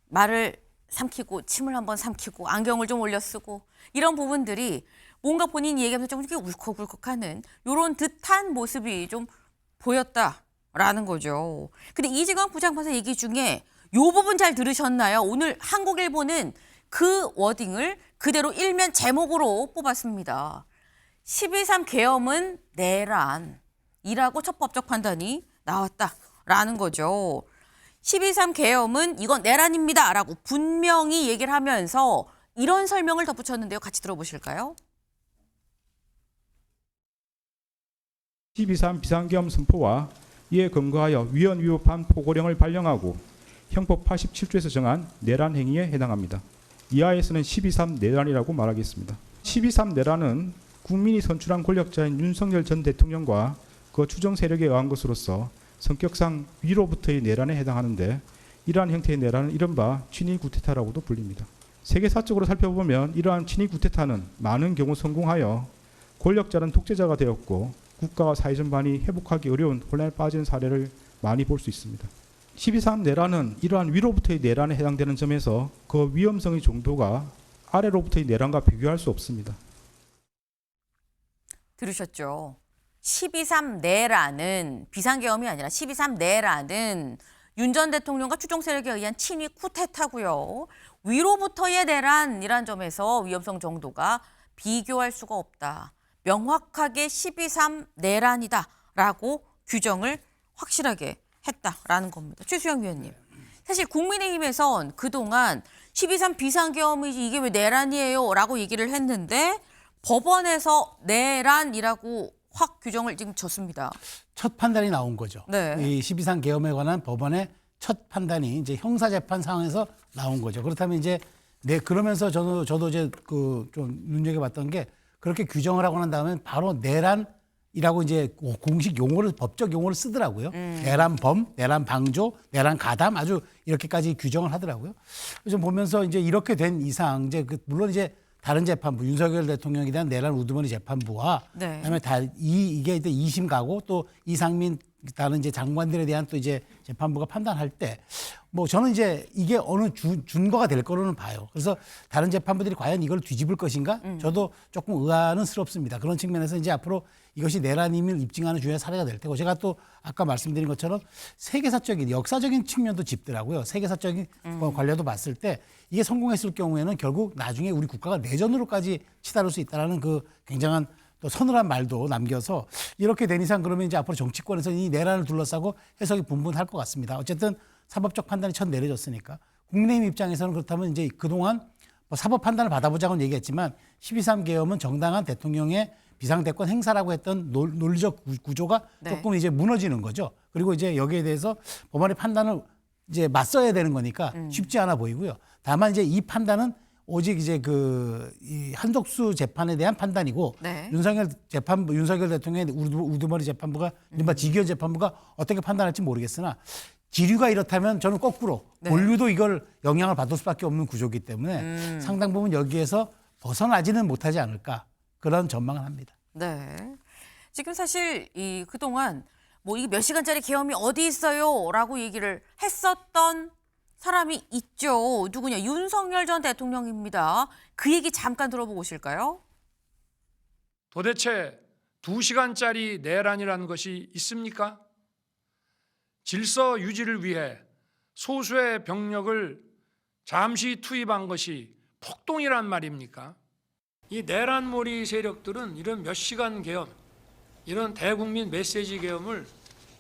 말을 삼키고 침을 한번 삼키고 안경을 좀 올려 쓰고 이런 부분들이 뭔가 본인이 얘기하면서 좀 이렇게 울컥울컥하는 이런 듯한 모습이 좀 보였다라는 거죠. 근데 이진관 부장판사 얘기 중에 이 부분 잘 들으셨나요? 오늘 한국일보는 그 워딩을 그대로 일면 제목으로 뽑았습니다. 12.3 계엄은 내란이라고 첫 법적 판단이 나왔다라는 거죠. 12.3 계엄은 이건 내란입니다라고 분명히 얘기를 하면서 이런 설명을 덧붙였는데요. 같이 들어보실까요? 12.3 비상계엄 선포와 이에 근거하여 위헌 위법한 포고령을 발령하고 형법 87조에서 정한 내란 행위에 해당합니다. 이하에서는 12.3 내란이라고 말하겠습니다. 12.3 내란은 국민이 선출한 권력자인 윤석열 전 대통령과 그 추정 세력에 의한 것으로서 성격상 위로부터의 내란에 해당하는데 이러한 형태의 내란은 이른바 친위 구테타라고도 불립니다. 세계사적으로 살펴보면 이러한 친위 구테타는 많은 경우 성공하여 권력자는 독재자가 되었고 국가와 사회 전반이 회복하기 어려운 혼란에 빠진 사례를 많이 볼 수 있습니다. 12.3 내란은 이러한 위로부터의 내란에 해당되는 점에서 그 위험성의 정도가 아래로부터의 내란과 비교할 수 없습니다. 들으셨죠? 12.3 내란은 비상계엄이 아니라 12.3 내란은 윤 전 대통령과 추종 세력에 의한 친위 쿠데타고요. 위로부터의 내란이란 점에서 위험성 정도가 비교할 수가 없다. 명확하게 12.3 내란이다라고 규정을 확실하게 했다라는 겁니다. 최수영 위원님. 사실 국민의힘에선 그동안 12.3 비상계엄이지 이게 왜 내란이에요? 라고 얘기를 했는데 법원에서 내란이라고 확 규정을 지금 줬습니다. 첫 판단이 나온 거죠. 네. 이 12.3 계엄에 관한 법원의 첫 판단이 이제 형사재판 상황에서 나온 거죠. 그렇다면 이제 그러면서 저도 이제 그 좀 눈여겨봤던 게 그렇게 규정을 하고 난 다음에 바로 내란이라고 이제 공식 용어를 법적 용어를 쓰더라고요. 내란범, 내란방조, 내란가담 아주 이렇게까지 규정을 하더라고요. 그래서 보면서 이제 이렇게 된 이상 이제 물론 이제 다른 재판부 윤석열 대통령에 대한 내란 우두머리 재판부와 네. 그다음에 이게 이제 2심 가고 또 이상민 다른 이제 장관들에 대한 또 이제 재판부가 판단할 때 뭐 저는 이제 이게 어느 준거가 될 거로는 봐요. 그래서 다른 재판부들이 과연 이걸 뒤집을 것인가? 저도 조금 의아는 스럽습니다. 그런 측면에서 이제 앞으로 이것이 내란임을 입증하는 중요한 사례가 될 테고 제가 또 아까 말씀드린 것처럼 세계사적인 역사적인 측면도 짚더라고요. 세계사적인 관련도 봤을 때 이게 성공했을 경우에는 결국 나중에 우리 국가가 내전으로까지 치달을 수 있다는 그 굉장한 또 서늘한 말도 남겨서 이렇게 된 이상 그러면 이제 앞으로 정치권에서 이 내란을 둘러싸고 해석이 분분할 것 같습니다. 어쨌든 사법적 판단이 첫 내려졌으니까 국민의힘 입장에서는 그렇다면 이제 그동안 뭐 사법 판단을 받아보자고는 얘기했지만 12.3 계엄은 정당한 대통령의 비상대권 행사라고 했던 논리적 구조가 네. 조금 이제 무너지는 거죠. 그리고 이제 여기에 대해서 법원의 판단을 이제 맞서야 되는 거니까 쉽지 않아 보이고요. 다만 이제 이 판단은 오직 이제 이 한덕수 재판에 대한 판단이고 네. 윤석열 대통령의 우두머리 재판부가 이른바 지기현 재판부가 어떻게 판단할지 모르겠으나 지류가 이렇다면 저는 거꾸로 네. 본류도 이걸 영향을 받을 수밖에 없는 구조이기 때문에 상당 부분 여기에서 벗어나지는 못하지 않을까 그런 전망을 합니다. 네. 지금 사실 그동안 뭐 이 몇 시간짜리 계엄이 어디 있어요라고 얘기를 했었던 사람이 있죠. 누구냐? 윤석열 전 대통령입니다. 그 얘기 잠깐 들어보고 오실까요? 도대체 2시간짜리 내란이라는 것이 있습니까? 질서 유지를 위해 소수의 병력을 잠시 투입한 것이 폭동이란 말입니까? 이 내란몰이 세력들은 이런 몇 시간 계엄, 이런 대국민 메시지 계엄을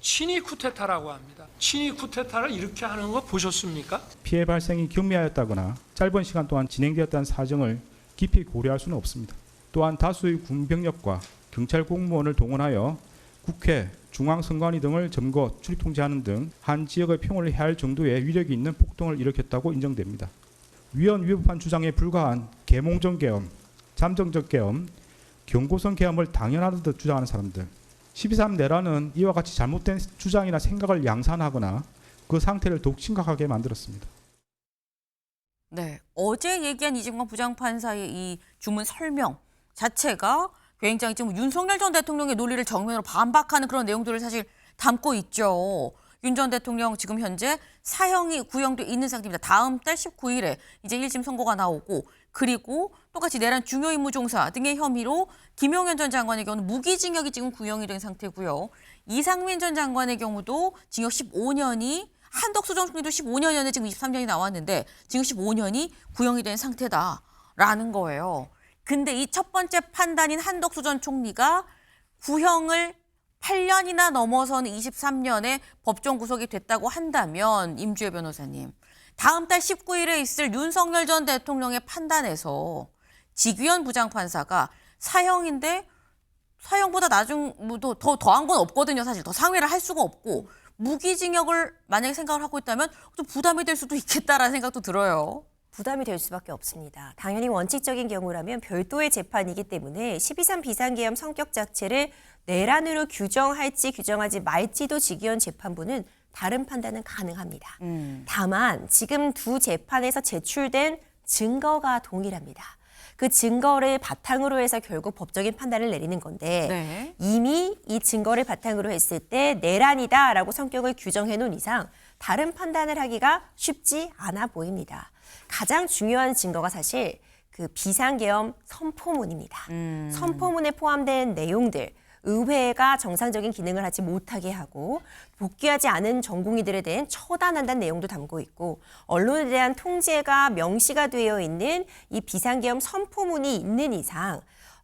친위 쿠데타라고 합니다. 친위 쿠데타를 이렇게 하는 거 보셨습니까? 피해 발생이 경미하였다거나 짧은 시간 동안 진행되었다는 사정을 깊이 고려할 수는 없습니다. 또한 다수의 군병력과 경찰 공무원을 동원하여 국회, 중앙선관위 등을 점거, 출입 통제하는 등 한 지역의 평화를 해할 정도의 위력이 있는 폭동을 일으켰다고 인정됩니다. 위헌 위법한 주장에 불과한 계몽적 계엄, 잠정적 계엄, 경고성 계엄을 당연하다듯 주장하는 사람들, 12.3 내란은 이와 같이 잘못된 주장이나 생각을 양산하거나 그 상태를 더욱 심각하게 만들었습니다. 네, 어제 얘기한 이진관 부장판사의 이 주문 설명 자체가 굉장히 지금 윤석열 전 대통령의 논리를 정면으로 반박하는 그런 내용들을 사실 담고 있죠. 윤 전 대통령 지금 현재 사형이 구형돼 있는 상태입니다. 다음 달 19일에 이제 1심 선고가 나오고, 그리고 똑같이 내란 중요 임무 종사 등의 혐의로 김용현 전 장관의 경우는 무기징역이 지금 구형이 된 상태고요. 이상민 전 장관의 경우도 징역 15년이, 한덕수 전 총리도 15년이었는데 지금 23년이 나왔는데 징역 15년이 구형이 된 상태다라는 거예요. 근데 이 첫 번째 판단인 한덕수 전 총리가 구형을 8년이나 넘어서는 23년에 법정 구속이 됐다고 한다면, 임주혜 변호사님, 다음 달 19일에 있을 윤석열 전 대통령의 판단에서 지규현 부장판사가 사형인데 사형보다 더 더한 건 없거든요. 사실 더 상회를 할 수가 없고, 무기징역을 만약에 생각을 하고 있다면 좀 부담이 될 수도 있겠다라는 생각도 들어요. 부담이 될 수밖에 없습니다. 당연히 원칙적인 경우라면 별도의 재판이기 때문에 12.3 비상계엄 성격 자체를 내란으로 규정할지 규정하지 말지도 지기현 재판부는 다른 판단은 가능합니다. 다만 지금 두 재판에서 제출된 증거가 동일합니다. 그 증거를 바탕으로 해서 결국 법적인 판단을 내리는 건데, 네. 이미 이 증거를 바탕으로 했을 때 내란이다라고 성격을 규정해 놓은 이상 다른 판단을 하기가 쉽지 않아 보입니다. 가장 중요한 증거가 사실 그 비상계엄 선포문입니다. 선포문에 포함된 내용들, 의회가 정상적인 기능을 하지 못하게 하고 복귀하지 않은 전공의들에 대한 처단한다는 내용도 담고 있고, 언론에 대한 통제가 명시가 되어 있는 이 비상계엄 선포문이 있는 이상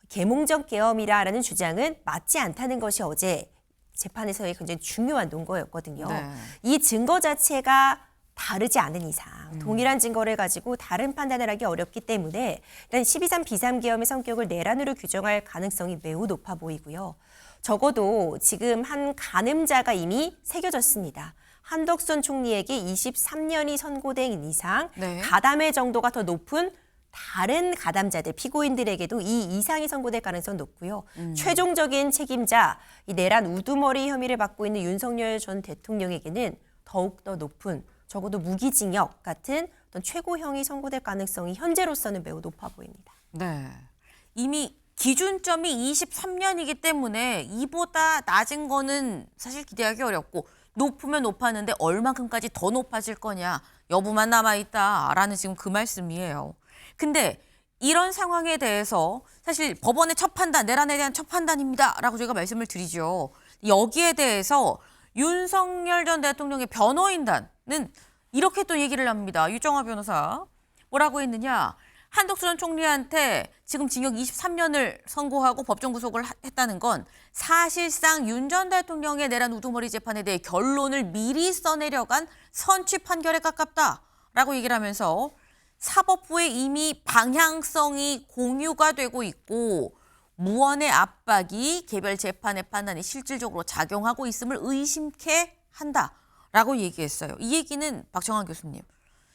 계몽적 계엄이라는 주장은 맞지 않다는 것이 어제 재판에서의 굉장히 중요한 논거였거든요. 네. 이 증거 자체가 다르지 않은 이상 동일한 증거를 가지고 다른 판단을 하기 어렵기 때문에 일단 12.3 비상계엄의 성격을 내란으로 규정할 가능성이 매우 높아 보이고요. 적어도 지금 한 가늠자가 이미 새겨졌습니다. 한덕수 총리에게 23년이 선고된 이상 네. 가담의 정도가 더 높은 다른 가담자들, 피고인들에게도 이 이상이 선고될 가능성이 높고요. 최종적인 책임자, 이 내란 우두머리 혐의를 받고 있는 윤석열 전 대통령에게는 더욱더 높은, 적어도 무기징역 같은 어떤 최고형이 선고될 가능성이 현재로서는 매우 높아 보입니다. 네. 이미 기준점이 23년이기 때문에 이보다 낮은 거는 사실 기대하기 어렵고, 높으면 높았는데 얼만큼까지 더 높아질 거냐 여부만 남아있다라는 지금 그 말씀이에요. 근데 이런 상황에 대해서 사실 법원의 첫 판단, 내란에 대한 첫 판단입니다라고 저희가 말씀을 드리죠. 여기에 대해서 윤석열 전 대통령의 변호인단은 이렇게 또 얘기를 합니다. 유정화 변호사. 뭐라고 했느냐. 한덕수 전 총리한테 지금 징역 23년을 선고하고 법정 구속을 했다는 건 사실상 윤 전 대통령의 내란 우두머리 재판에 대해 결론을 미리 써내려간 선취 판결에 가깝다라고 얘기를 하면서 사법부에 이미 방향성이 공유가 되고 있고 무언의 압박이 개별 재판의 판단에 실질적으로 작용하고 있음을 의심케 한다라고 얘기했어요. 이 얘기는 박정환 교수님,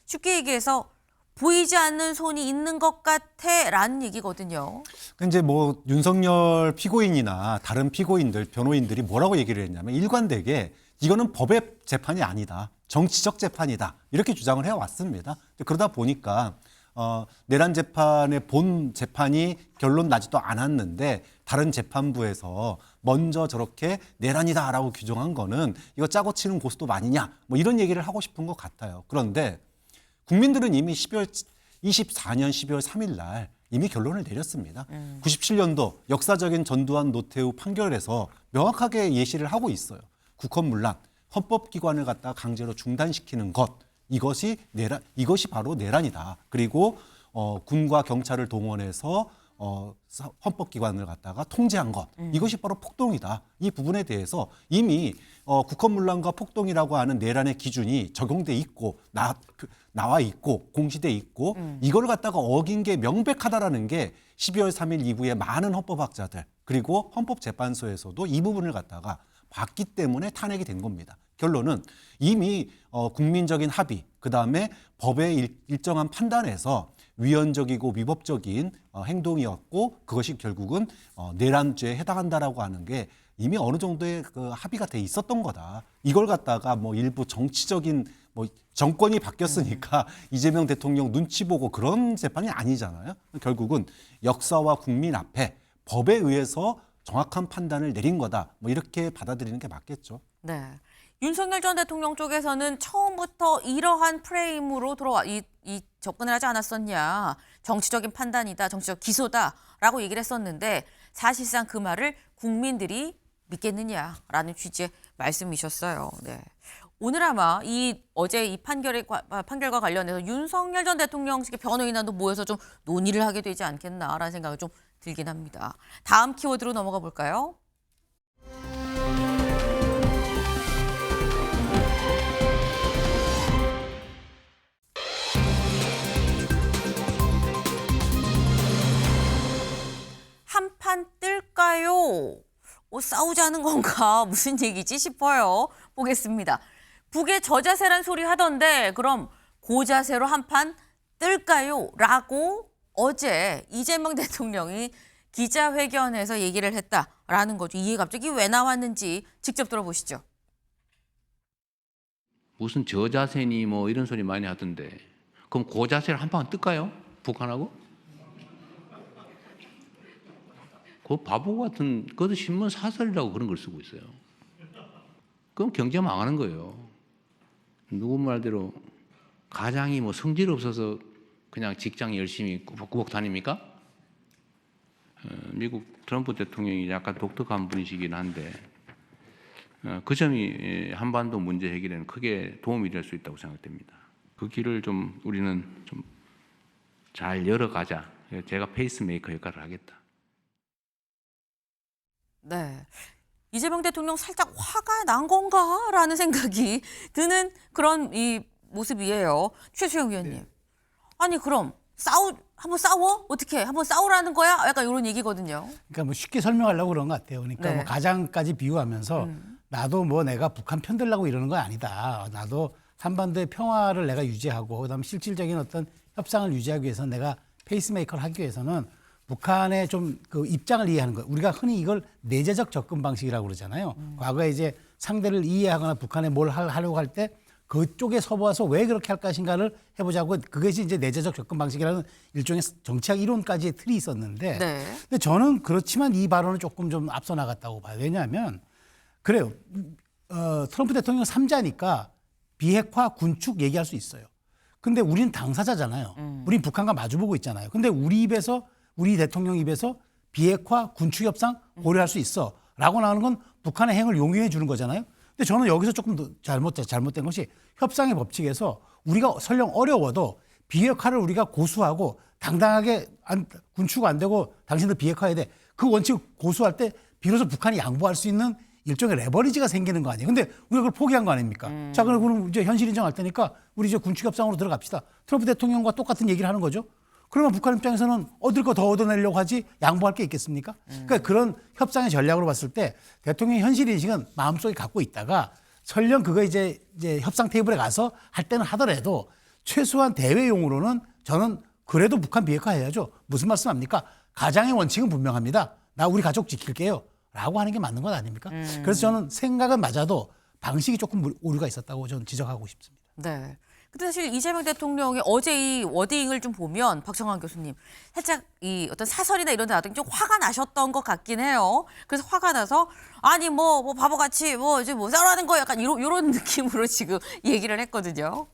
쉽게 얘기해서 보이지 않는 손이 있는 것 같아라는 얘기거든요. 이제 뭐 윤석열 피고인이나 다른 피고인들, 변호인들이 뭐라고 얘기를 했냐면 일관되게 이거는 법의 재판이 아니다, 정치적 재판이다 이렇게 주장을 해왔습니다. 그러다 보니까 내란 재판의 본 재판이 결론 나지도 않았는데 다른 재판부에서 먼저 저렇게 내란이다라고 규정한 거는 이거 짜고 치는 고스톱 아니냐 뭐 이런 얘기를 하고 싶은 것 같아요. 그런데 국민들은 이미 24년 12월 3일 날 이미 결론을 내렸습니다. 97년도 역사적인 전두환 노태우 판결에서 명확하게 예시를 하고 있어요. 국헌문란, 헌법기관을 갖다가 강제로 중단시키는 것, 이것이 바로 내란이다. 그리고 군과 경찰을 동원해서 헌법기관을 갖다가 통제한 것, 이것이 바로 폭동이다. 이 부분에 대해서 이미 국헌문란과 폭동이라고 하는 내란의 기준이 적용돼 있고 나와 있고 공시돼 있고 이걸 갖다가 어긴 게 명백하다라는 게 12월 3일 이후에 많은 헌법학자들 그리고 헌법재판소에서도 이 부분을 갖다가 봤기 때문에 탄핵이 된 겁니다. 결론은 이미 국민적인 합의, 그다음에 법의 일정한 판단에서 위헌적이고 위법적인 행동이었고 그것이 결국은 내란죄에 해당한다라고 하는 게 이미 어느 정도의 그 합의가 돼 있었던 거다. 이걸 갖다가 뭐 일부 정치적인 뭐 정권이 바뀌었으니까 이재명 대통령 눈치 보고 그런 재판이 아니잖아요. 결국은 역사와 국민 앞에 법에 의해서 정확한 판단을 내린 거다. 뭐 이렇게 받아들이는 게 맞겠죠. 네. 윤석열 전 대통령 쪽에서는 처음부터 이러한 프레임으로 이 접근을 하지 않았었냐. 정치적인 판단이다. 정치적 기소다라고 얘기를 했었는데 사실상 그 말을 국민들이 믿겠느냐라는 취지의 말씀이셨어요. 네. 오늘 아마 어제 이 판결과 관련해서 윤석열 전 대통령 측의 변호인단도 모여서 좀 논의를 하게 되지 않겠나라는 생각이 좀 들긴 합니다. 다음 키워드로 넘어가 볼까요? 한판 뜰까요? 싸우자는 건가? 무슨 얘기지 싶어요. 보겠습니다. 북의 저자세란 소리 하던데 그럼 고자세로 한판 뜰까요? 라고 어제 이재명 대통령이 기자회견에서 얘기를 했다라는 거죠. 이게 갑자기 왜 나왔는지 직접 들어보시죠. 무슨 저자세니 뭐 이런 소리 많이 하던데 그럼 고자세를 한판 뜰까요? 북한하고? 그 바보 같은 그것도 신문 사설이라고 그런 걸 쓰고 있어요. 그럼 경제 망하는 거예요. 누구 말대로 가장이 뭐 성질 없어서 그냥 직장 열심히 꾸벅꾸벅 다닙니까? 미국 트럼프 대통령이 약간 독특한 분이시긴 한데 그 점이 한반도 문제 해결에는 크게 도움이 될 수 있다고 생각됩니다. 그 길을 좀 우리는 좀 잘 열어가자. 제가 페이스메이커 역할을 하겠다. 네. 이재명 대통령 살짝 화가 난 건가라는 생각이 드는 그런 이 모습이에요. 최수영 위원님. 네. 아니 그럼 한번 싸워? 어떻게? 한번 싸우라는 거야? 약간 이런 얘기거든요. 그러니까 뭐 쉽게 설명하려고 그런 것 같아요. 그러니까 네. 뭐 가장까지 비유하면서 나도 뭐 내가 북한 편들려고 이러는 건 아니다. 나도 한반도의 평화를 내가 유지하고 그다음에 실질적인 어떤 협상을 유지하기 위해서 내가 페이스메이커를 하기 위해서는 북한의 좀 그 입장을 이해하는 것. 우리가 흔히 이걸 내재적 접근 방식이라고 그러잖아요. 과거에 이제 상대를 이해하거나 북한에 뭘 하려고 할 때 그쪽에 서보아서 왜 그렇게 할 것인가를 해보자고 그것이 이제 내재적 접근 방식이라는 일종의 정치학 이론까지의 틀이 있었는데 네. 근데 저는 그렇지만 이 발언은 조금 좀 앞서 나갔다고 봐요. 왜냐하면 그래요. 트럼프 대통령 3자니까 비핵화 군축 얘기할 수 있어요. 근데 우리는 당사자잖아요. 우린 북한과 마주보고 있잖아요. 근데 우리 대통령 입에서 비핵화 군축 협상 고려할 수 있어 라고 나오는 건 북한의 행을 용인해 주는 거잖아요. 근데 저는 여기서 조금 더 잘못된 것이 협상의 법칙에서 우리가 설령 어려워도 비핵화를 우리가 고수하고 당당하게 군축 안 되고 당신들 비핵화해야 돼. 그 원칙 고수할 때 비로소 북한이 양보할 수 있는 일종의 레버리지가 생기는 거 아니에요. 근데 우리가 그걸 포기한 거 아닙니까? 자, 그럼 이제 현실 인정할 테니까 우리 이제 군축 협상으로 들어갑시다. 트럼프 대통령과 똑같은 얘기를 하는 거죠. 그러면 북한 입장에서는 얻을 거 더 얻어내려고 하지 양보할 게 있겠습니까? 그러니까 그런 협상의 전략으로 봤을 때 대통령의 현실 인식은 마음속에 갖고 있다가 설령 그거 이제 협상 테이블에 가서 할 때는 하더라도 최소한 대외용으로는 저는 그래도 북한 비핵화 해야죠. 무슨 말씀합니까? 가장의 원칙은 분명합니다. 우리 가족 지킬게요. 라고 하는 게 맞는 것 아닙니까? 그래서 저는 생각은 맞아도 방식이 조금 오류가 있었다고 저는 지적하고 싶습니다. 네. 근데 사실 이재명 대통령의 어제 이 워딩을 좀 보면 박정환 교수님 살짝 이 어떤 사설이나 이런 데 나중에 좀 화가 나셨던 것 같긴 해요. 그래서 화가 나서 아니 뭐 바보같이 뭐 이제 뭐 싸우라는 거 약간 이런 느낌으로 지금 얘기를 했거든요.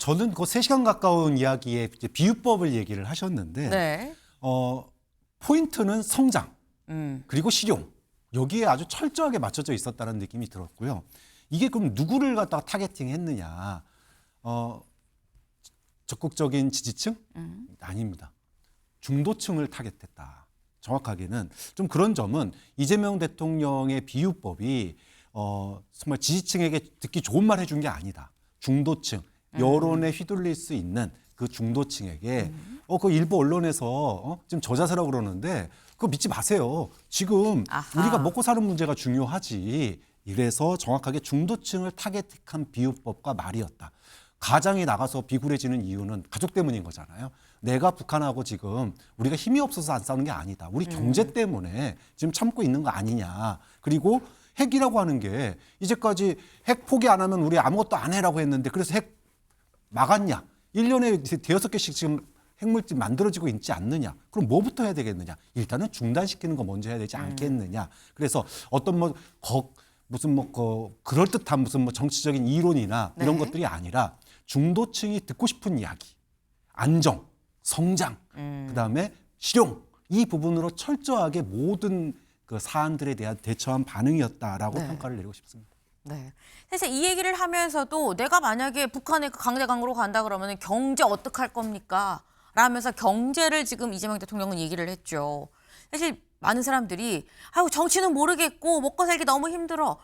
저는 그 3시간 가까운 이야기에 이제 비유법을 얘기를 하셨는데 네. 포인트는 성장 그리고 실용 여기에 아주 철저하게 맞춰져 있었다는 느낌이 들었고요. 이게 그럼 누구를 갖다가 타겟팅했느냐? 적극적인 지지층? 아닙니다. 중도층을 타겟했다. 정확하게는 좀 그런 점은 이재명 대통령의 비유법이 정말 지지층에게 듣기 좋은 말 해준 게 아니다. 중도층, 여론에 휘둘릴 수 있는 그 중도층에게 그 일부 언론에서 지금 저자세라고 그러는데 그거 믿지 마세요. 지금 아하. 우리가 먹고 사는 문제가 중요하지. 이래서 정확하게 중도층을 타겟한 비유법과 말이었다. 가장이 나가서 비굴해지는 이유는 가족 때문인 거잖아요. 내가 북한하고 지금 우리가 힘이 없어서 안 싸우는 게 아니다. 우리 경제 때문에 지금 참고 있는 거 아니냐. 그리고 핵이라고 하는 게 이제까지 핵 포기 안 하면 우리 아무것도 안 해라고 했는데 그래서 핵 막았냐. 1년에 대여섯 개씩 지금 핵물질 만들어지고 있지 않느냐. 그럼 뭐부터 해야 되겠느냐. 일단은 중단시키는 거 먼저 해야 되지 않겠느냐. 그래서 어떤 그럴듯한 무슨 정치적인 이론이나 이런 네. 것들이 아니라 중도층이 듣고 싶은 이야기, 안정, 성장, 그다음에 실용 이 부분으로 철저하게 모든 그 사안들에 대한 대처한 반응이었다라고 네. 평가를 내리고 싶습니다. 네. 사실 이 얘기를 하면서도 내가 만약에 북한에 강대강으로 간다 그러면 경제 어떡할 겁니까? 라면서 경제를 지금 이재명 대통령은 얘기를 했죠. 사실 많은 사람들이 아유 정치는 모르겠고 먹고 살기 너무 힘들어.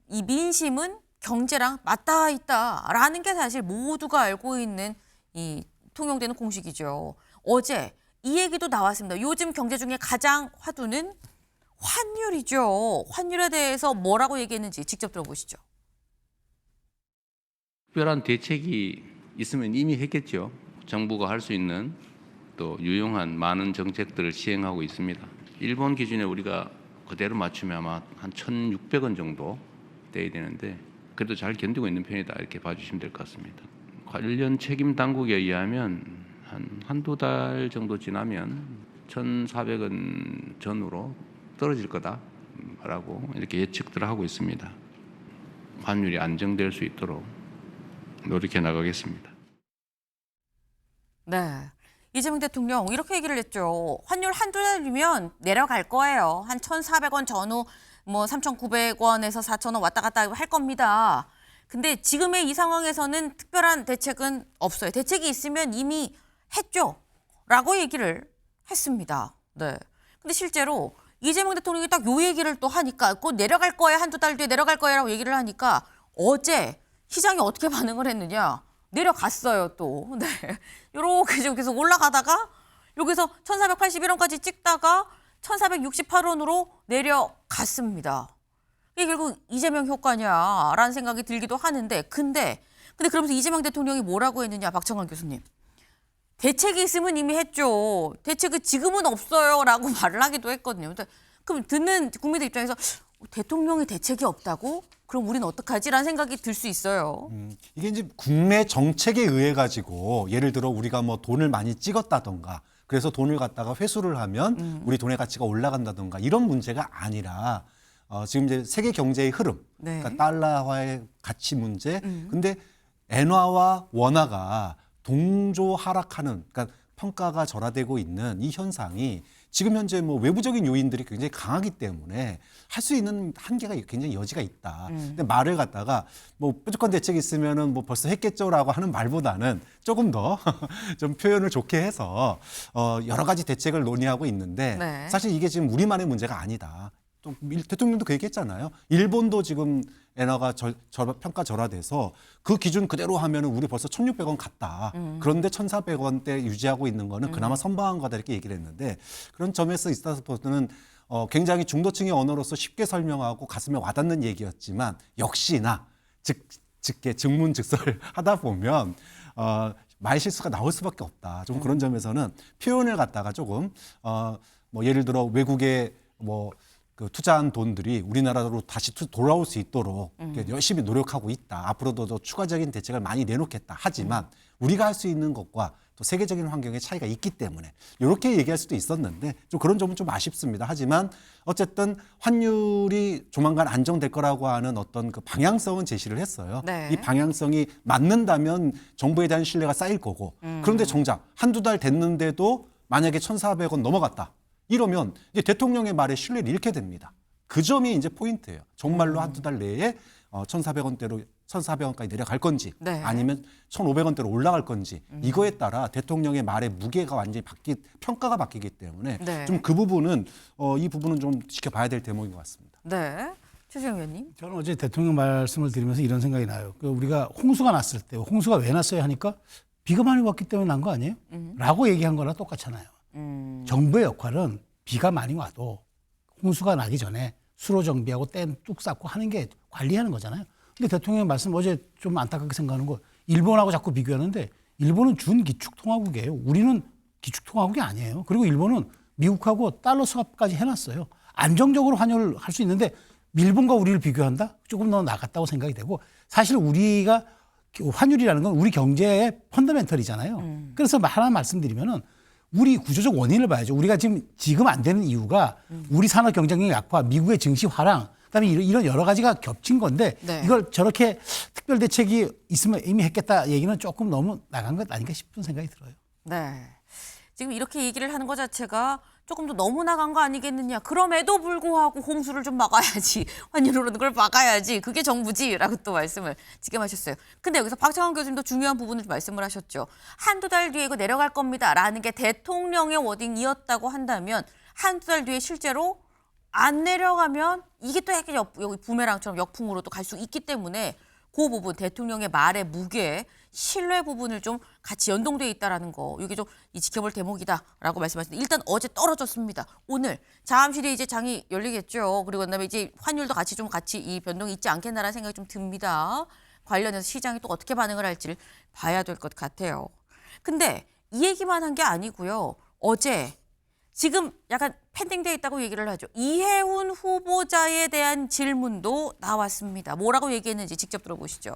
이 민심은 경제랑 맞닿아 있다라는 게 사실 모두가 알고 있는 이 통용되는 공식이죠. 어제 이 얘기도 나왔습니다. 요즘 경제 중에 가장 화두는 환율이죠. 환율에 대해서 뭐라고 얘기했는지 직접 들어보시죠. 특별한 대책이 있으면 이미 했겠죠. 정부가 할 수 있는 또 유용한 많은 정책들을 시행하고 있습니다. 일본 기준에 우리가 그대로 맞추면 아마 한 1,600원 정도 돼야 되는데 그래도 잘 견디고 있는 편이다 이렇게 봐주시면 될 것 같습니다. 관련 책임 당국에 의하면 한두 달 정도 지나면 1,400원 전후로 떨어질 거다라고 이렇게 예측들을 하고 있습니다. 환율이 안정될 수 있도록 노력해 나가겠습니다. 네. 이재명 대통령 이렇게 얘기를 했죠. 환율 한두 달이면 내려갈 거예요. 한 1,400원 전후 뭐 3,900원에서 4,000원 왔다 갔다 할 겁니다. 근데 지금의 이 상황에서는 특별한 대책은 없어요. 대책이 있으면 이미 했죠. 라고 얘기를 했습니다. 네. 근데 실제로 이재명 대통령이 딱 요 얘기를 또 하니까 곧 내려갈 거야. 한두 달 뒤에 내려갈 거야라고 얘기를 하니까 어제 시장이 어떻게 반응을 했느냐. 내려갔어요 또. 네. 요렇게 지금 계속 올라가다가 여기서 1,481원까지 찍다가 1,468원으로 내려갔습니다. 이게 결국 이재명 효과냐라는 생각이 들기도 하는데 근데 그러면서 이재명 대통령이 뭐라고 했느냐 박정환 교수님. 대책이 있으면 이미 했죠. 대책은 지금은 없어요라고 말을 하기도 했거든요. 그럼 듣는 국민들 입장에서 대통령의 대책이 없다고? 그럼 우리는 어떡하지라는 생각이 들 수 있어요. 이게 이제 국내 정책에 의해 가지고 예를 들어 우리가 뭐 돈을 많이 찍었다던가 그래서 돈을 갖다가 회수를 하면 우리 돈의 가치가 올라간다던가 이런 문제가 아니라 지금 이제 세계 경제의 흐름, 네. 그러니까 달러화의 가치 문제, 근데 엔화와 원화가 동조 하락하는, 그러니까 평가가 절하되고 있는 이 현상이 지금 현재 뭐 외부적인 요인들이 굉장히 강하기 때문에 할 수 있는 한계가 굉장히 여지가 있다. 근데 말을 갖다가 뭐 뾰족한 대책이 있으면은 뭐 벌써 했겠죠라고 하는 말보다는 조금 더 좀 표현을 좋게 해서 여러 가지 대책을 논의하고 있는데 네. 사실 이게 지금 우리만의 문제가 아니다. 또 대통령도 그 얘기했잖아요. 일본도 지금 엔화가 평가 절하돼서 그 기준 그대로 하면은 우리 벌써 1,600원 갔다. 그런데 1,400원대 유지하고 있는 거는 그나마 선방한 거다 이렇게 얘기를 했는데 그런 점에서 있어서는 굉장히 중도층의 언어로서 쉽게 설명하고 가슴에 와닿는 얘기였지만 역시나 즉문즉설 하다 보면 말 실수가 나올 수밖에 없다. 좀 그런 점에서는 표현을 갖다가 조금 뭐 예를 들어 외국의 뭐 그 투자한 돈들이 우리나라로 다시 돌아올 수 있도록 열심히 노력하고 있다. 앞으로도 더 추가적인 대책을 많이 내놓겠다. 하지만 우리가 할 수 있는 것과 또 세계적인 환경의 차이가 있기 때문에 이렇게 얘기할 수도 있었는데 좀 그런 점은 좀 아쉽습니다. 하지만 어쨌든 환율이 조만간 안정될 거라고 하는 어떤 그 방향성은 제시를 했어요. 네. 이 방향성이 맞는다면 정부에 대한 신뢰가 쌓일 거고 그런데 정작 한두 달 됐는데도 만약에 1,400원 넘어갔다. 이러면 이제 대통령의 말에 신뢰를 잃게 됩니다. 그 점이 이제 포인트예요. 정말로 한두 달 내에 1,400원대로 1,400원까지 내려갈 건지 네. 아니면 1,500원대로 올라갈 건지 이거에 따라 대통령의 말의 무게가 완전히 평가가 바뀌기 때문에 네. 좀 그 부분은 이 부분은 좀 지켜봐야 될 대목인 것 같습니다. 네. 최수영 의원님. 저는 어제 대통령 말씀을 드리면서 이런 생각이 나요. 우리가 홍수가 났을 때 홍수가 왜 났어요 하니까 비가 많이 왔기 때문에 난 거 아니에요? 라고 얘기한 거랑 똑같잖아요. 정부의 역할은 비가 많이 와도 홍수가 나기 전에 수로 정비하고 댐 뚝 쌓고 하는 게 관리하는 거잖아요. 근데 대통령 말씀 어제 좀 안타깝게 생각하는 거 일본하고 자꾸 비교하는데 일본은 준기축통화국이에요. 우리는 기축통화국이 아니에요. 그리고 일본은 미국하고 달러 수합까지 해놨어요. 안정적으로 환율을 할 수 있는데 일본과 우리를 비교한다? 조금 더 나갔다고 생각이 되고 사실 우리가 환율이라는 건 우리 경제의 펀더멘털이잖아요. 그래서 하나 말씀드리면은 우리 구조적 원인을 봐야죠. 우리가 지금 안 되는 이유가 우리 산업 경쟁력 약화, 미국의 증시 하락, 그다음에 이런 여러 가지가 겹친 건데 네. 이걸 저렇게 특별 대책이 있으면 이미 했겠다 얘기는 조금 너무 나간 것 아닌가 싶은 생각이 들어요. 네. 지금 이렇게 얘기를 하는 것 자체가 조금 더 너무 나간 거 아니겠느냐. 그럼에도 불구하고 홍수를 좀 막아야지. 환율 오르는 걸 막아야지. 그게 정부지라고 또 말씀을 지금 하셨어요. 근데 여기서 박창원 교수님도 중요한 부분을 좀 말씀을 하셨죠. 한두 달 뒤에 이거 내려갈 겁니다라는 게 대통령의 워딩이었다고 한다면 한두 달 뒤에 실제로 안 내려가면 이게 또 약간 여기 부메랑처럼 역풍으로 또 갈 수 있기 때문에 그 부분 대통령의 말의 무게, 신뢰 부분을 좀 같이 연동돼 있다라는 거 이게 좀 지켜볼 대목이다라고 말씀하셨는데 일단 어제 떨어졌습니다. 오늘 잠시 뒤에 이제 장이 열리겠죠. 그리고 그다음에 이제 환율도 같이 이 변동이 있지 않겠나라는 생각이 좀 듭니다. 관련해서 시장이 또 어떻게 반응을 할지를 봐야 될 것 같아요. 근데 이 얘기만 한 게 아니고요. 어제 지금 약간 펜딩돼 있다고 얘기를 하죠. 이해훈 후보자에 대한 질문도 나왔습니다. 뭐라고 얘기했는지 직접 들어보시죠.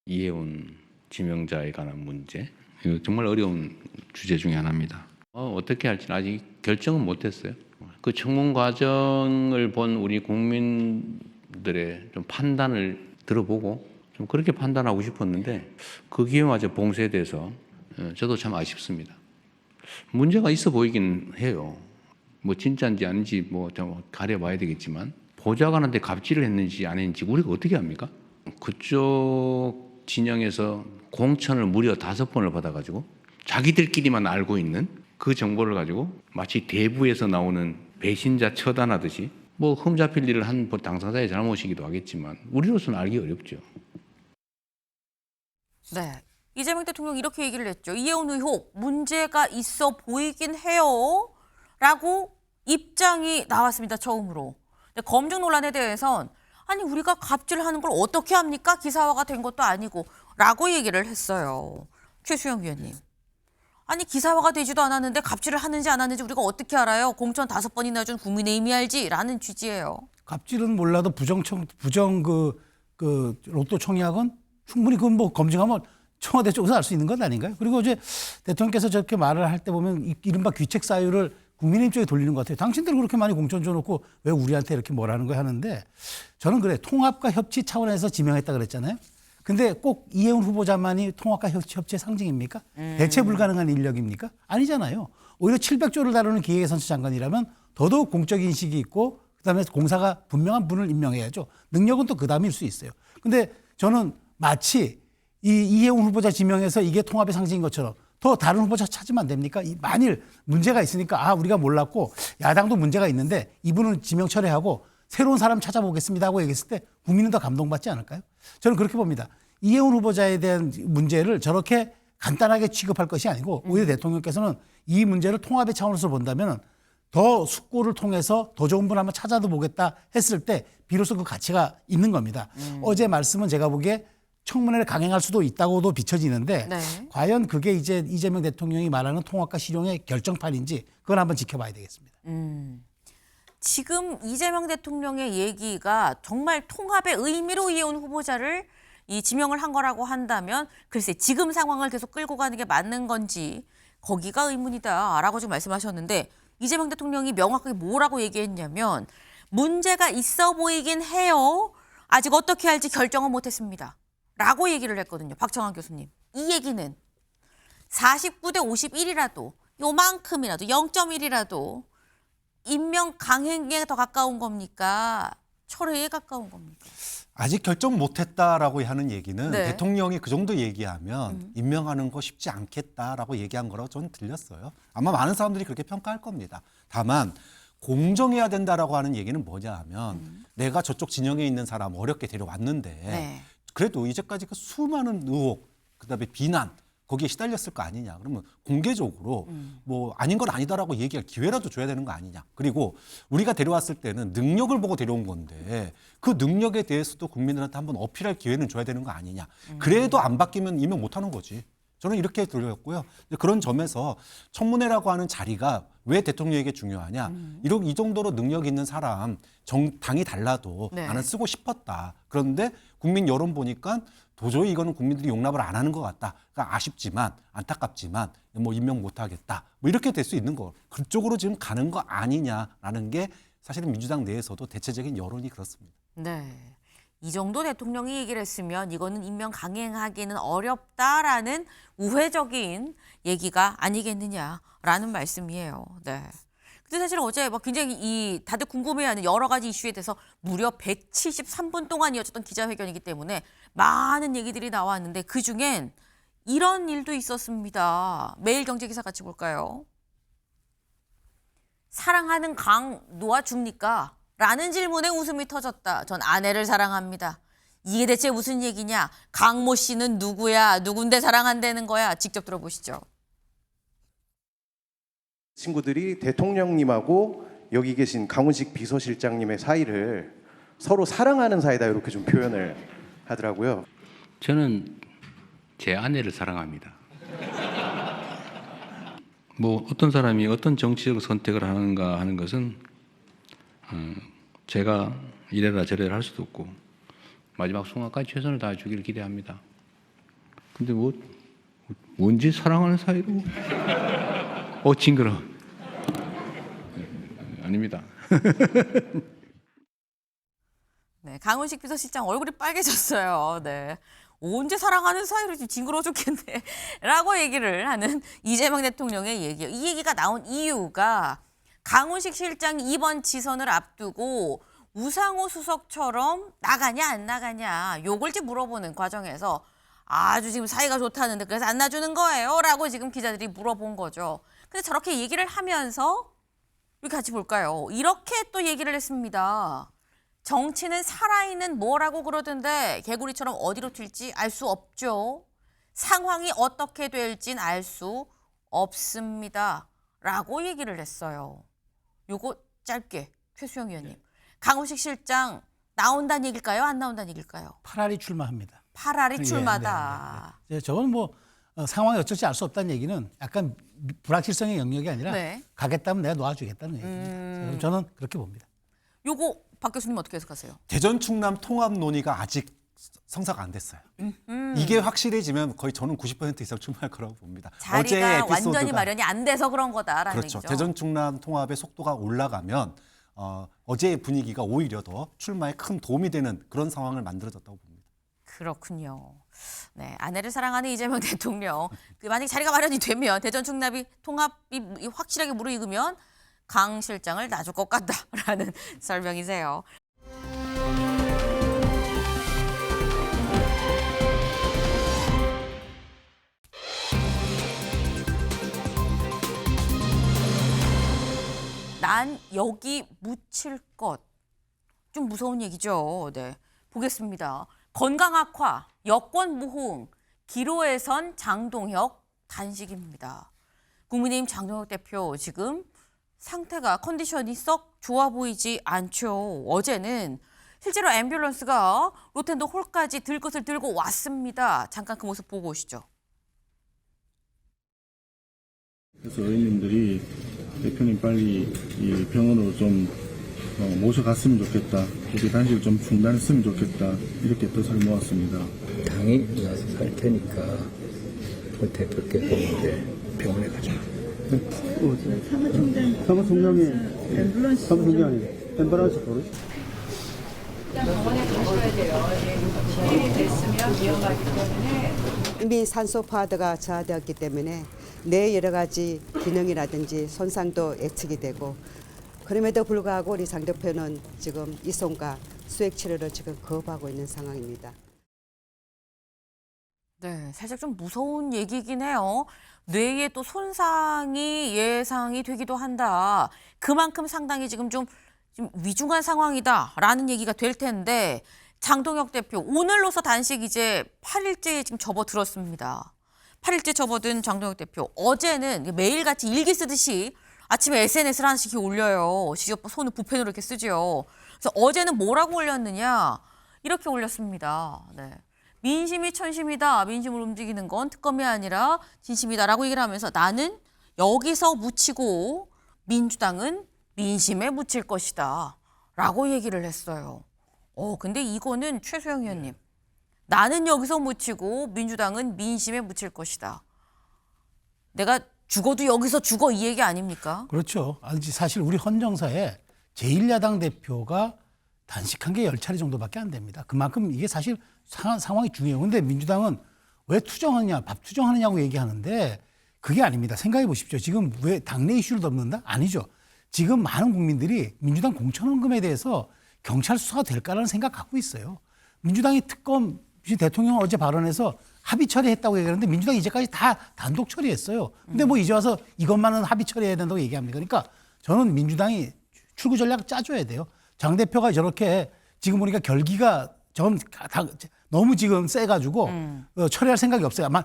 이해훈 지명자에 관한 문제, 이거 정말 어려운 주제 중에 하나입니다. 어떻게 할지는 아직 결정은 못했어요. 그 청문 과정을 본 우리 국민들의 좀 판단을 들어보고 좀 그렇게 판단하고 싶었는데 그 기회마저 봉쇄돼서 저도 참 아쉽습니다. 문제가 있어 보이긴 해요. 뭐 진짜인지 아닌지 뭐 좀 가려봐야 되겠지만 보좌관한테 갑질을 했는지 안 했는지 우리가 어떻게 합니까? 그쪽 진영에서 공천을 무려 5번을 받아가지고 자기들끼리만 알고 있는 그 정보를 가지고 마치 대부에서 나오는 배신자 처단하듯이 뭐 흠잡힐 일을 한 당사자의 잘못이기도 하겠지만 우리로서는 알기 어렵죠. 네. 이재명 대통령 이렇게 얘기를 했죠. 이해훈 의혹 문제가 있어 보이긴 해요. 라고 입장이 나왔습니다. 처음으로. 근데 검증 논란에 대해선 아니 우리가 갑질하는 걸 어떻게 합니까? 기사화가 된 것도 아니고 라고 얘기를 했어요. 최수영 위원님. 아니 기사화가 되지도 않았는데 갑질을 하는지 안 하는지 우리가 어떻게 알아요? 공천 5번이나 준 국민의힘이 알지? 라는 취지예요. 갑질은 몰라도 부정 로또 청약은 충분히 그건 뭐 검증하면 청와대 쪽에서 알 수 있는 것 아닌가요? 그리고 어제 대통령께서 저렇게 말을 할 때 보면 이른바 귀책 사유를 국민의힘 쪽에 돌리는 것 같아요. 당신들 그렇게 많이 공천 줘놓고 왜 우리한테 이렇게 뭐라는 거야 하는데 저는 그래 통합과 협치 차원에서 지명했다 그랬잖아요. 근데 꼭 이해훈 후보자만이 통합과 협치의 상징입니까? 대체 불가능한 인력입니까? 아니잖아요. 오히려 700조를 다루는 기획예산처 장관이라면 더더욱 공적 인식이 있고 그다음에 공사가 분명한 분을 임명해야죠. 능력은 또 그다음일 수 있어요. 근데 저는 마치 이해훈 후보자 지명해서 이게 통합의 상징인 것처럼 더 다른 후보자 찾으면 안 됩니까? 만일 문제가 있으니까 우리가 몰랐고 야당도 문제가 있는데 이분은 지명 철회하고 새로운 사람 찾아보겠습니다 하고 얘기했을 때 국민은 더 감동받지 않을까요? 저는 그렇게 봅니다. 이해훈 후보자에 대한 문제를 저렇게 간단하게 취급할 것이 아니고 오히려 대통령께서는 이 문제를 통합의 차원에서 본다면 더 숙고를 통해서 더 좋은 분 한번 찾아도 보겠다 했을 때 비로소 그 가치가 있는 겁니다. 어제 말씀은 제가 보기에 청문회를 강행할 수도 있다고도 비춰지는데 네. 과연 그게 이제 이재명 대통령이 말하는 통합과 실용의 결정판인지 그걸 한번 지켜봐야 되겠습니다. 지금 이재명 대통령의 얘기가 정말 통합의 의미로 이어온 후보자를 지명을 한 거라고 한다면 글쎄 지금 상황을 계속 끌고 가는 게 맞는 건지 거기가 의문이다라고 지금 말씀하셨는데 이재명 대통령이 명확하게 뭐라고 얘기했냐면 문제가 있어 보이긴 해요. 아직 어떻게 할지 결정은 못했습니다. 라고 얘기를 했거든요. 박정환 교수님. 이 얘기는 49대 51이라도 요만큼이라도 0.1이라도 임명 강행에 더 가까운 겁니까? 철회에 가까운 겁니까? 아직 결정 못했다라고 하는 얘기는 네. 대통령이 그 정도 얘기하면 임명하는 거 쉽지 않겠다라고 얘기한 거라고 저는 들렸어요. 아마 많은 사람들이 그렇게 평가할 겁니다. 다만 공정해야 된다라고 하는 얘기는 뭐냐 하면 내가 저쪽 진영에 있는 사람 어렵게 데려왔는데 네. 그래도 이제까지 그 수많은 의혹, 그다음에 비난 거기에 시달렸을 거 아니냐. 그러면 공개적으로 뭐 아닌 건 아니다라고 얘기할 기회라도 줘야 되는 거 아니냐. 그리고 우리가 데려왔을 때는 능력을 보고 데려온 건데 그 능력에 대해서도 국민들한테 한번 어필할 기회는 줘야 되는 거 아니냐. 그래도 안 바뀌면 임명 못 하는 거지. 저는 이렇게 들렸고요. 그런 점에서 청문회라고 하는 자리가 왜 대통령에게 중요하냐. 이 정도로 능력 있는 사람, 당이 달라도 네. 나는 쓰고 싶었다. 그런데 국민 여론 보니까 도저히 이거는 국민들이 용납을 안 하는 것 같다. 그러니까 아쉽지만 안타깝지만 뭐 임명 못하겠다. 뭐 이렇게 될 수 있는 거. 그쪽으로 지금 가는 거 아니냐라는 게 사실은 민주당 내에서도 대체적인 여론이 그렇습니다. 네. 이 정도 대통령이 얘기를 했으면 이거는 임명 강행하기는 어렵다라는 우회적인 얘기가 아니겠느냐라는 말씀이에요. 네. 근데 사실 어제 막 굉장히 다들 궁금해하는 여러 가지 이슈에 대해서 무려 173분 동안 이어졌던 기자회견이기 때문에 많은 얘기들이 나왔는데 그중엔 이런 일도 있었습니다. 매일경제 기사 같이 볼까요? 사랑하는 강 놓아줍니까? 라는 질문에 웃음이 터졌다. 전 아내를 사랑합니다. 이게 대체 무슨 얘기냐? 강모 씨는 누구야? 누군데 사랑한다는 거야? 직접 들어보시죠. 친구들이 대통령님하고 여기 계신 강훈식 비서실장님의 사이를 서로 사랑하는 사이다 이렇게 좀 표현을 하더라고요. 저는 제 아내를 사랑합니다. 뭐 어떤 사람이 어떤 정치적 선택을 하는가 하는 것은 제가 이래라 저래라 할 수도 없고 마지막 순간까지 최선을 다해주기를 기대합니다. 근데 뭐 뭔지 사랑하는 사이로 징그러. 아닙니다. 네, 강훈식 비서실장 얼굴이 빨개졌어요. 네. 언제 사랑하는 사이로 지금 징그러워 죽겠네. 라고 얘기를 하는 이재명 대통령의 얘기예요. 이 얘기가 나온 이유가 강훈식 실장이 이번 지선을 앞두고 우상호 수석처럼 나가냐 안 나가냐 요걸 지금 물어보는 과정에서 아주 지금 사이가 좋다는데 그래서 안 놔주는 거예요? 라고 지금 기자들이 물어본 거죠. 근데 저렇게 얘기를 하면서 우리 같이 볼까요? 이렇게 또 얘기를 했습니다. 정치는 살아있는 뭐라고 그러던데 개구리처럼 어디로 튈지 알 수 없죠. 상황이 어떻게 될진 알 수 없습니다. 라고 얘기를 했어요. 요거 짧게 최수영 의원님. 강훈식 실장 나온다는 얘기일까요? 안 나온다는 얘기일까요? 8알이 출마합니다. 8알이 출마다. 네. 저건 뭐 상황이 어쩔지 알 수 없다는 얘기는 약간 불확실성의 영역이 아니라 네. 가겠다면 내가 놓아주겠다는 얘기입니다. 저는 그렇게 봅니다. 요거 박 교수님 어떻게 해석하세요? 대전 충남 통합 논의가 아직 성사가 안 됐어요. 이게 확실해지면 거의 저는 90% 이상 출마할 거라고 봅니다. 자리가 완전히 마련이 안 돼서 그런 거다라는 그렇죠. 얘기죠. 대전 충남 통합의 속도가 올라가면 어제의 분위기가 오히려 더 출마에 큰 도움이 되는 그런 상황을 만들어졌다고 봅니다. 그렇군요. 네, 아내를 사랑하는 이재명 대통령. 만약 자리가 마련이 되면 대전 충남이 통합이 확실하게 무르익으면 강 실장을 놔줄 것 같다라는 설명이세요. 난 여기 묻힐 것. 좀 무서운 얘기죠. 네, 보겠습니다. 건강 악화, 여권 무호응, 기로에 선 장동혁 단식입니다. 국민의힘 장동혁 대표 지금 상태가 컨디션이 썩 좋아 보이지 않죠. 어제는 실제로 앰뷸런스가 로텐도 홀까지 들 것을 들고 왔습니다. 잠깐 그 모습 보고 오시죠. 그래서 의원님들이 대표님 빨리 이 병원으로 좀 모셔갔으면 좋겠다. 우리 단식을 좀 중단했으면 좋겠다. 이렇게 뜻을 모았습니다. 당이 와서 살 테니까 그 대표께서 이제 병원에 가자. 사무총장이 앰뷸런스 도로? 병원에 가셔야 돼요. 진행이 됐으면 위험하기 때문에. 이미 산소 포화도가 저하되었기 때문에 뇌 여러 가지 기능이라든지 손상도 예측이 되고, 그럼에도 불구하고 우리 장 대표는 지금 이송과 수액 치료를 지금 거부하고 있는 상황입니다. 네, 살짝 좀 무서운 얘기긴 해요. 뇌에 또 손상이 예상이 되기도 한다. 그만큼 상당히 지금 좀 위중한 상황이다라는 얘기가 될 텐데, 장동혁 대표 오늘로서 단식 이제 8일째 지금 접어들었습니다. 8일째 접어든 장동혁 대표, 어제는 매일같이 일기 쓰듯이 아침에 SNS를 하나씩 올려요. 직접 손을 부펜으로 이렇게 쓰죠. 그래서 어제는 뭐라고 올렸느냐, 이렇게 올렸습니다. 네. 민심이 천심이다. 민심을 움직이는 건 특검이 아니라 진심이다라고 얘기를 하면서, 나는 여기서 묻히고 민주당은 민심에 묻힐 것이다 라고 얘기를 했어요. 근데 이거는 최소영 의원님, 나는 여기서 묻히고 민주당은 민심에 묻힐 것이다. 내가 죽어도 여기서 죽어, 이 얘기 아닙니까? 그렇죠. 사실 우리 헌정사에 제1야당 대표가 단식한 게 10차례 정도밖에 안 됩니다. 그만큼 이게 사실 상황이 중요해요. 근데 민주당은 왜 투정하느냐, 밥 투정하느냐고 얘기하는데 그게 아닙니다. 생각해 보십시오. 지금 왜 당내 이슈를 덮는다? 아니죠. 지금 많은 국민들이 민주당 공천원금에 대해서 경찰 수사가 될까라는 생각 갖고 있어요. 민주당이 특검, 대통령 어제 발언해서 합의 처리했다고 얘기하는데 민주당이 이제까지 다 단독 처리했어요. 근데 뭐 이제 와서 이것만은 합의 처리해야 된다고 얘기합니까? 그러니까 저는 민주당이 출구 전략을 짜줘야 돼요. 장 대표가 저렇게 지금 보니까 결기가 너무 지금 세가지고 처리할 생각이 없어요. 아마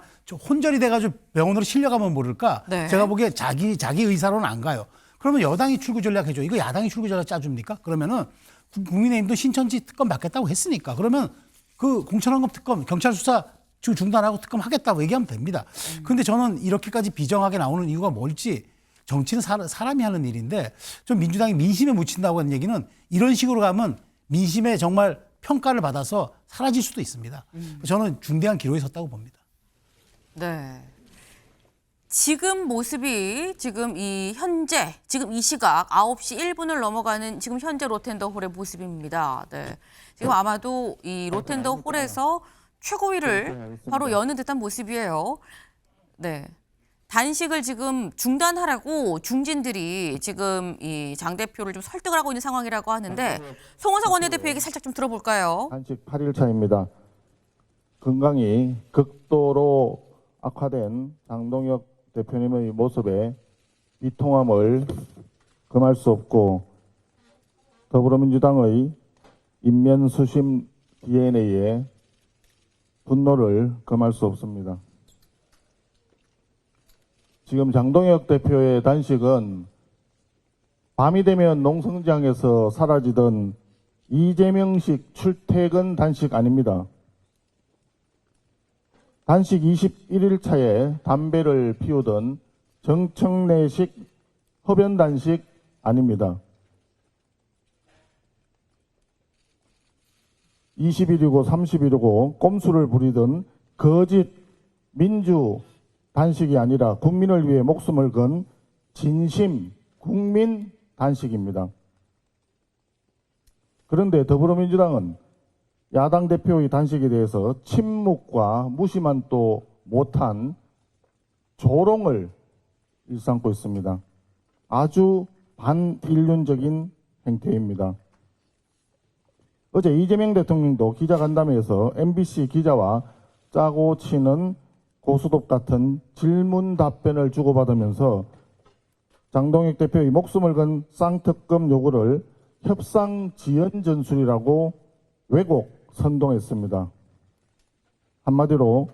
혼절이 돼가지고 병원으로 실려가면 모를까. 네. 제가 보기에 자기 의사로는 안 가요. 그러면 여당이 출구 전략 해줘. 이거 야당이 출구 전략 짜줍니까? 그러면은 국민의힘도 신천지 특검 받겠다고 했으니까. 그러면 그 공천원금 특검, 경찰 수사 지금 중단하고 특검 하겠다고 얘기하면 됩니다. 그런데 저는 이렇게까지 비정하게 나오는 이유가 뭘지, 정치는 사람이 하는 일인데, 좀 민주당이 민심에 묻힌다고 하는 얘기는 이런 식으로 가면 민심에 정말 평가를 받아서 사라질 수도 있습니다. 저는 중대한 기로에 섰다고 봅니다. 네. 지금 모습이 지금 지금 이 시각 9시 1분을 넘어가는 지금 현재 로텐더 홀의 모습입니다. 네. 지금 아마도 이 로텐더 홀에서 최고위를 바로 여는 듯한 모습이에요. 네. 단식을 지금 중단하라고 중진들이 지금 이 장 대표를 좀 설득을 하고 있는 상황이라고 하는데, 송원석 원내대표 얘기 살짝 좀 들어볼까요? 단식 8일 차입니다. 건강이 극도로 악화된 장동혁 대표님의 모습에 비통함을 금할 수 없고, 더불어민주당의 인면수심 DNA에 분노를 금할 수 없습니다. 지금 장동혁 대표의 단식은 밤이 되면 농성장에서 사라지던 이재명식 출퇴근 단식 아닙니다. 단식 21일 차에 담배를 피우던 정청래식 흡연 단식 아닙니다. 20일이고 30일이고 꼼수를 부리던 거짓 민주 단식이 아니라 국민을 위해 목숨을 건 진심 국민 단식입니다. 그런데 더불어민주당은 야당 대표의 단식에 대해서 침묵과 무시만 또 못한 조롱을 일삼고 있습니다. 아주 반인륜적인 행태입니다. 어제 이재명 대통령도 기자간담회에서 MBC 기자와 짜고 치는 고수톱 같은 질문 답변을 주고받으면서 장동혁 대표의 목숨을 건 쌍특검 요구를 협상 지연 전술이라고 왜곡 선동했습니다. 한마디로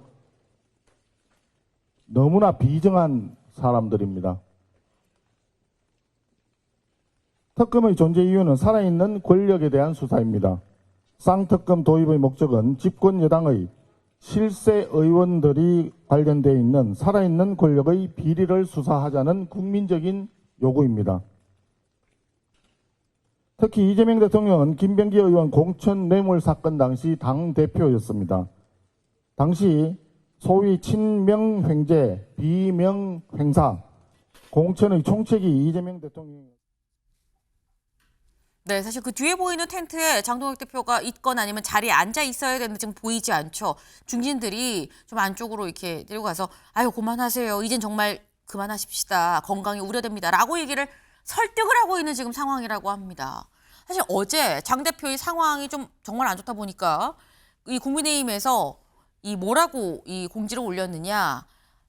너무나 비정한 사람들입니다. 특검의 존재 이유는 살아있는 권력에 대한 수사입니다. 쌍특검 도입의 목적은 집권 여당의 실세 의원들이 관련되어 있는 살아있는 권력의 비리를 수사하자는 국민적인 요구입니다. 특히 이재명 대통령은 김병기 의원 공천 뇌물 사건 당시 당대표였습니다. 당시 소위 친명횡재, 비명횡사, 공천의 총책이 이재명 대통령입니다. 네, 사실 그 뒤에 보이는 텐트에 장동혁 대표가 있거나 아니면 자리에 앉아 있어야 되는데 지금 보이지 않죠. 중진들이 좀 안쪽으로 이렇게 데리고 가서 아유 그만하세요. 이젠 정말 그만하십시다. 건강이 우려됩니다. 라고 얘기를 설득을 하고 있는 지금 상황이라고 합니다. 사실 어제 장 대표의 상황이 좀 정말 안 좋다 보니까 이 국민의힘에서 이 뭐라고 이 공지를 올렸느냐.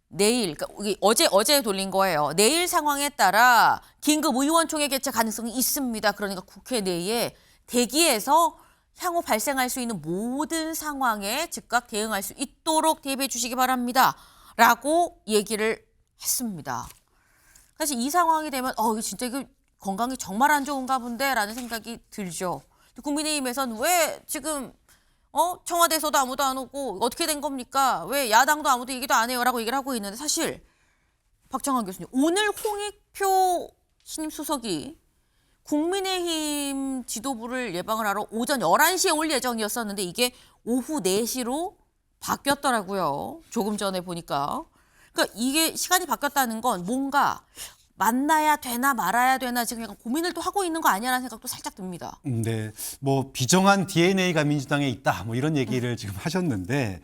내일, 그러니까 어제 돌린 거예요. 내일 상황에 따라 긴급 의원총회 개최 가능성이 있습니다. 그러니까 국회 내에 대기해서 향후 발생할 수 있는 모든 상황에 즉각 대응할 수 있도록 대비해 주시기 바랍니다. 라고 얘기를 했습니다. 사실 이 상황이 되면 이거 진짜 이거 건강이 정말 안 좋은가 본데 라는 생각이 들죠. 국민의힘에서는 왜 지금 청와대에서도 아무도 안 오고 어떻게 된 겁니까? 왜 야당도 아무도 얘기도 안 해요? 라고 얘기를 하고 있는데 사실 박정환 교수님 오늘 홍익표 신임 수석이 국민의힘 지도부를 예방을 하러 오전 11시에 올 예정이었었는데 이게 오후 4시로 바뀌었더라고요. 조금 전에 보니까. 그러니까 이게 시간이 바뀌었다는 건 뭔가 만나야 되나 말아야 되나 지금 약간 고민을 또 하고 있는 거 아니야라는 생각도 살짝 듭니다. 네, 뭐 비정한 DNA가 민주당에 있다, 뭐 이런 얘기를 지금 하셨는데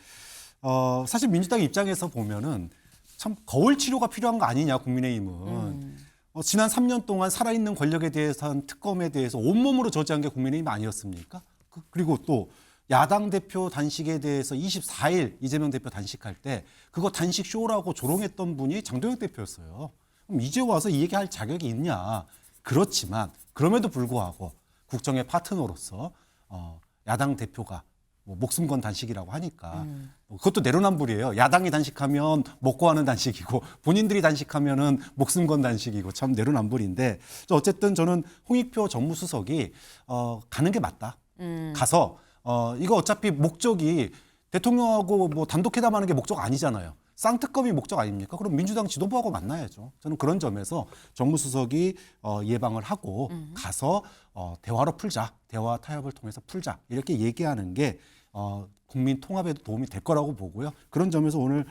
사실 민주당 입장에서 보면은 참 거울 치료가 필요한 거 아니냐 국민의힘은. 지난 3년 동안 살아있는 권력에 대해서는 특검에 대해서 온몸으로 저지한 게 국민의힘 아니었습니까? 그리고 또 야당 대표 단식에 대해서 24일 이재명 대표 단식할 때 그거 단식 쇼라고 조롱했던 분이 장동혁 대표였어요. 그럼 이제 와서 이 얘기할 자격이 있냐. 그렇지만 그럼에도 불구하고 국정의 파트너로서 야당 대표가 뭐 목숨 건 단식이라고 하니까 그것도 내로남불이에요. 야당이 단식하면 먹고 하는 단식이고 본인들이 단식하면은 목숨 건 단식이고 참 내로남불인데 어쨌든 저는 홍익표 정무수석이 가는 게 맞다. 가서 이거 어차피 목적이 대통령하고 뭐 단독 회담하는 게 목적 아니잖아요. 쌍특검이 목적 아닙니까? 그럼 민주당 지도부하고 만나야죠. 저는 그런 점에서 정무수석이 예방을 하고 가서 대화로 풀자. 대화 타협을 통해서 풀자. 이렇게 얘기하는 게 국민 통합에도 도움이 될 거라고 보고요. 그런 점에서 오늘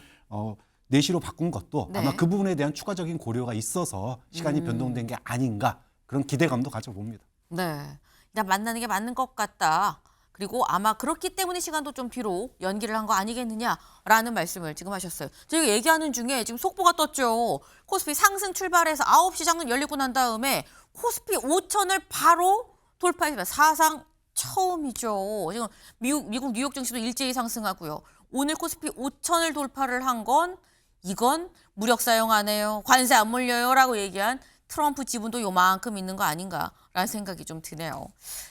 4시로 바꾼 것도 아마 그 부분에 대한 추가적인 고려가 있어서 시간이 변동된 게 아닌가 그런 기대감도 가져봅니다. 네, 일단 만나는 게 맞는 것 같다. 그리고 아마 그렇기 때문에 시간도 좀 뒤로 연기를 한 거 아니겠느냐라는 말씀을 지금 하셨어요. 저희가 얘기하는 중에 지금 속보가 떴죠. 코스피 상승 출발해서 9시 장은 열리고 난 다음에 코스피 5천을 바로 돌파했습니다. 사상 처음이죠. 지금 미국 뉴욕 증시도 일제히 상승하고요. 오늘 코스피 5천을 돌파를 한 건 이건 무력 사용 안 해요. 관세 안 물려요. 라고 얘기한 트럼프 지분도 요만큼 있는 거 아닌가라는 생각이 좀 드네요.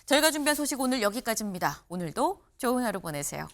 저희가 준비한 소식 오늘 여기까지입니다. 오늘도 좋은 하루 보내세요.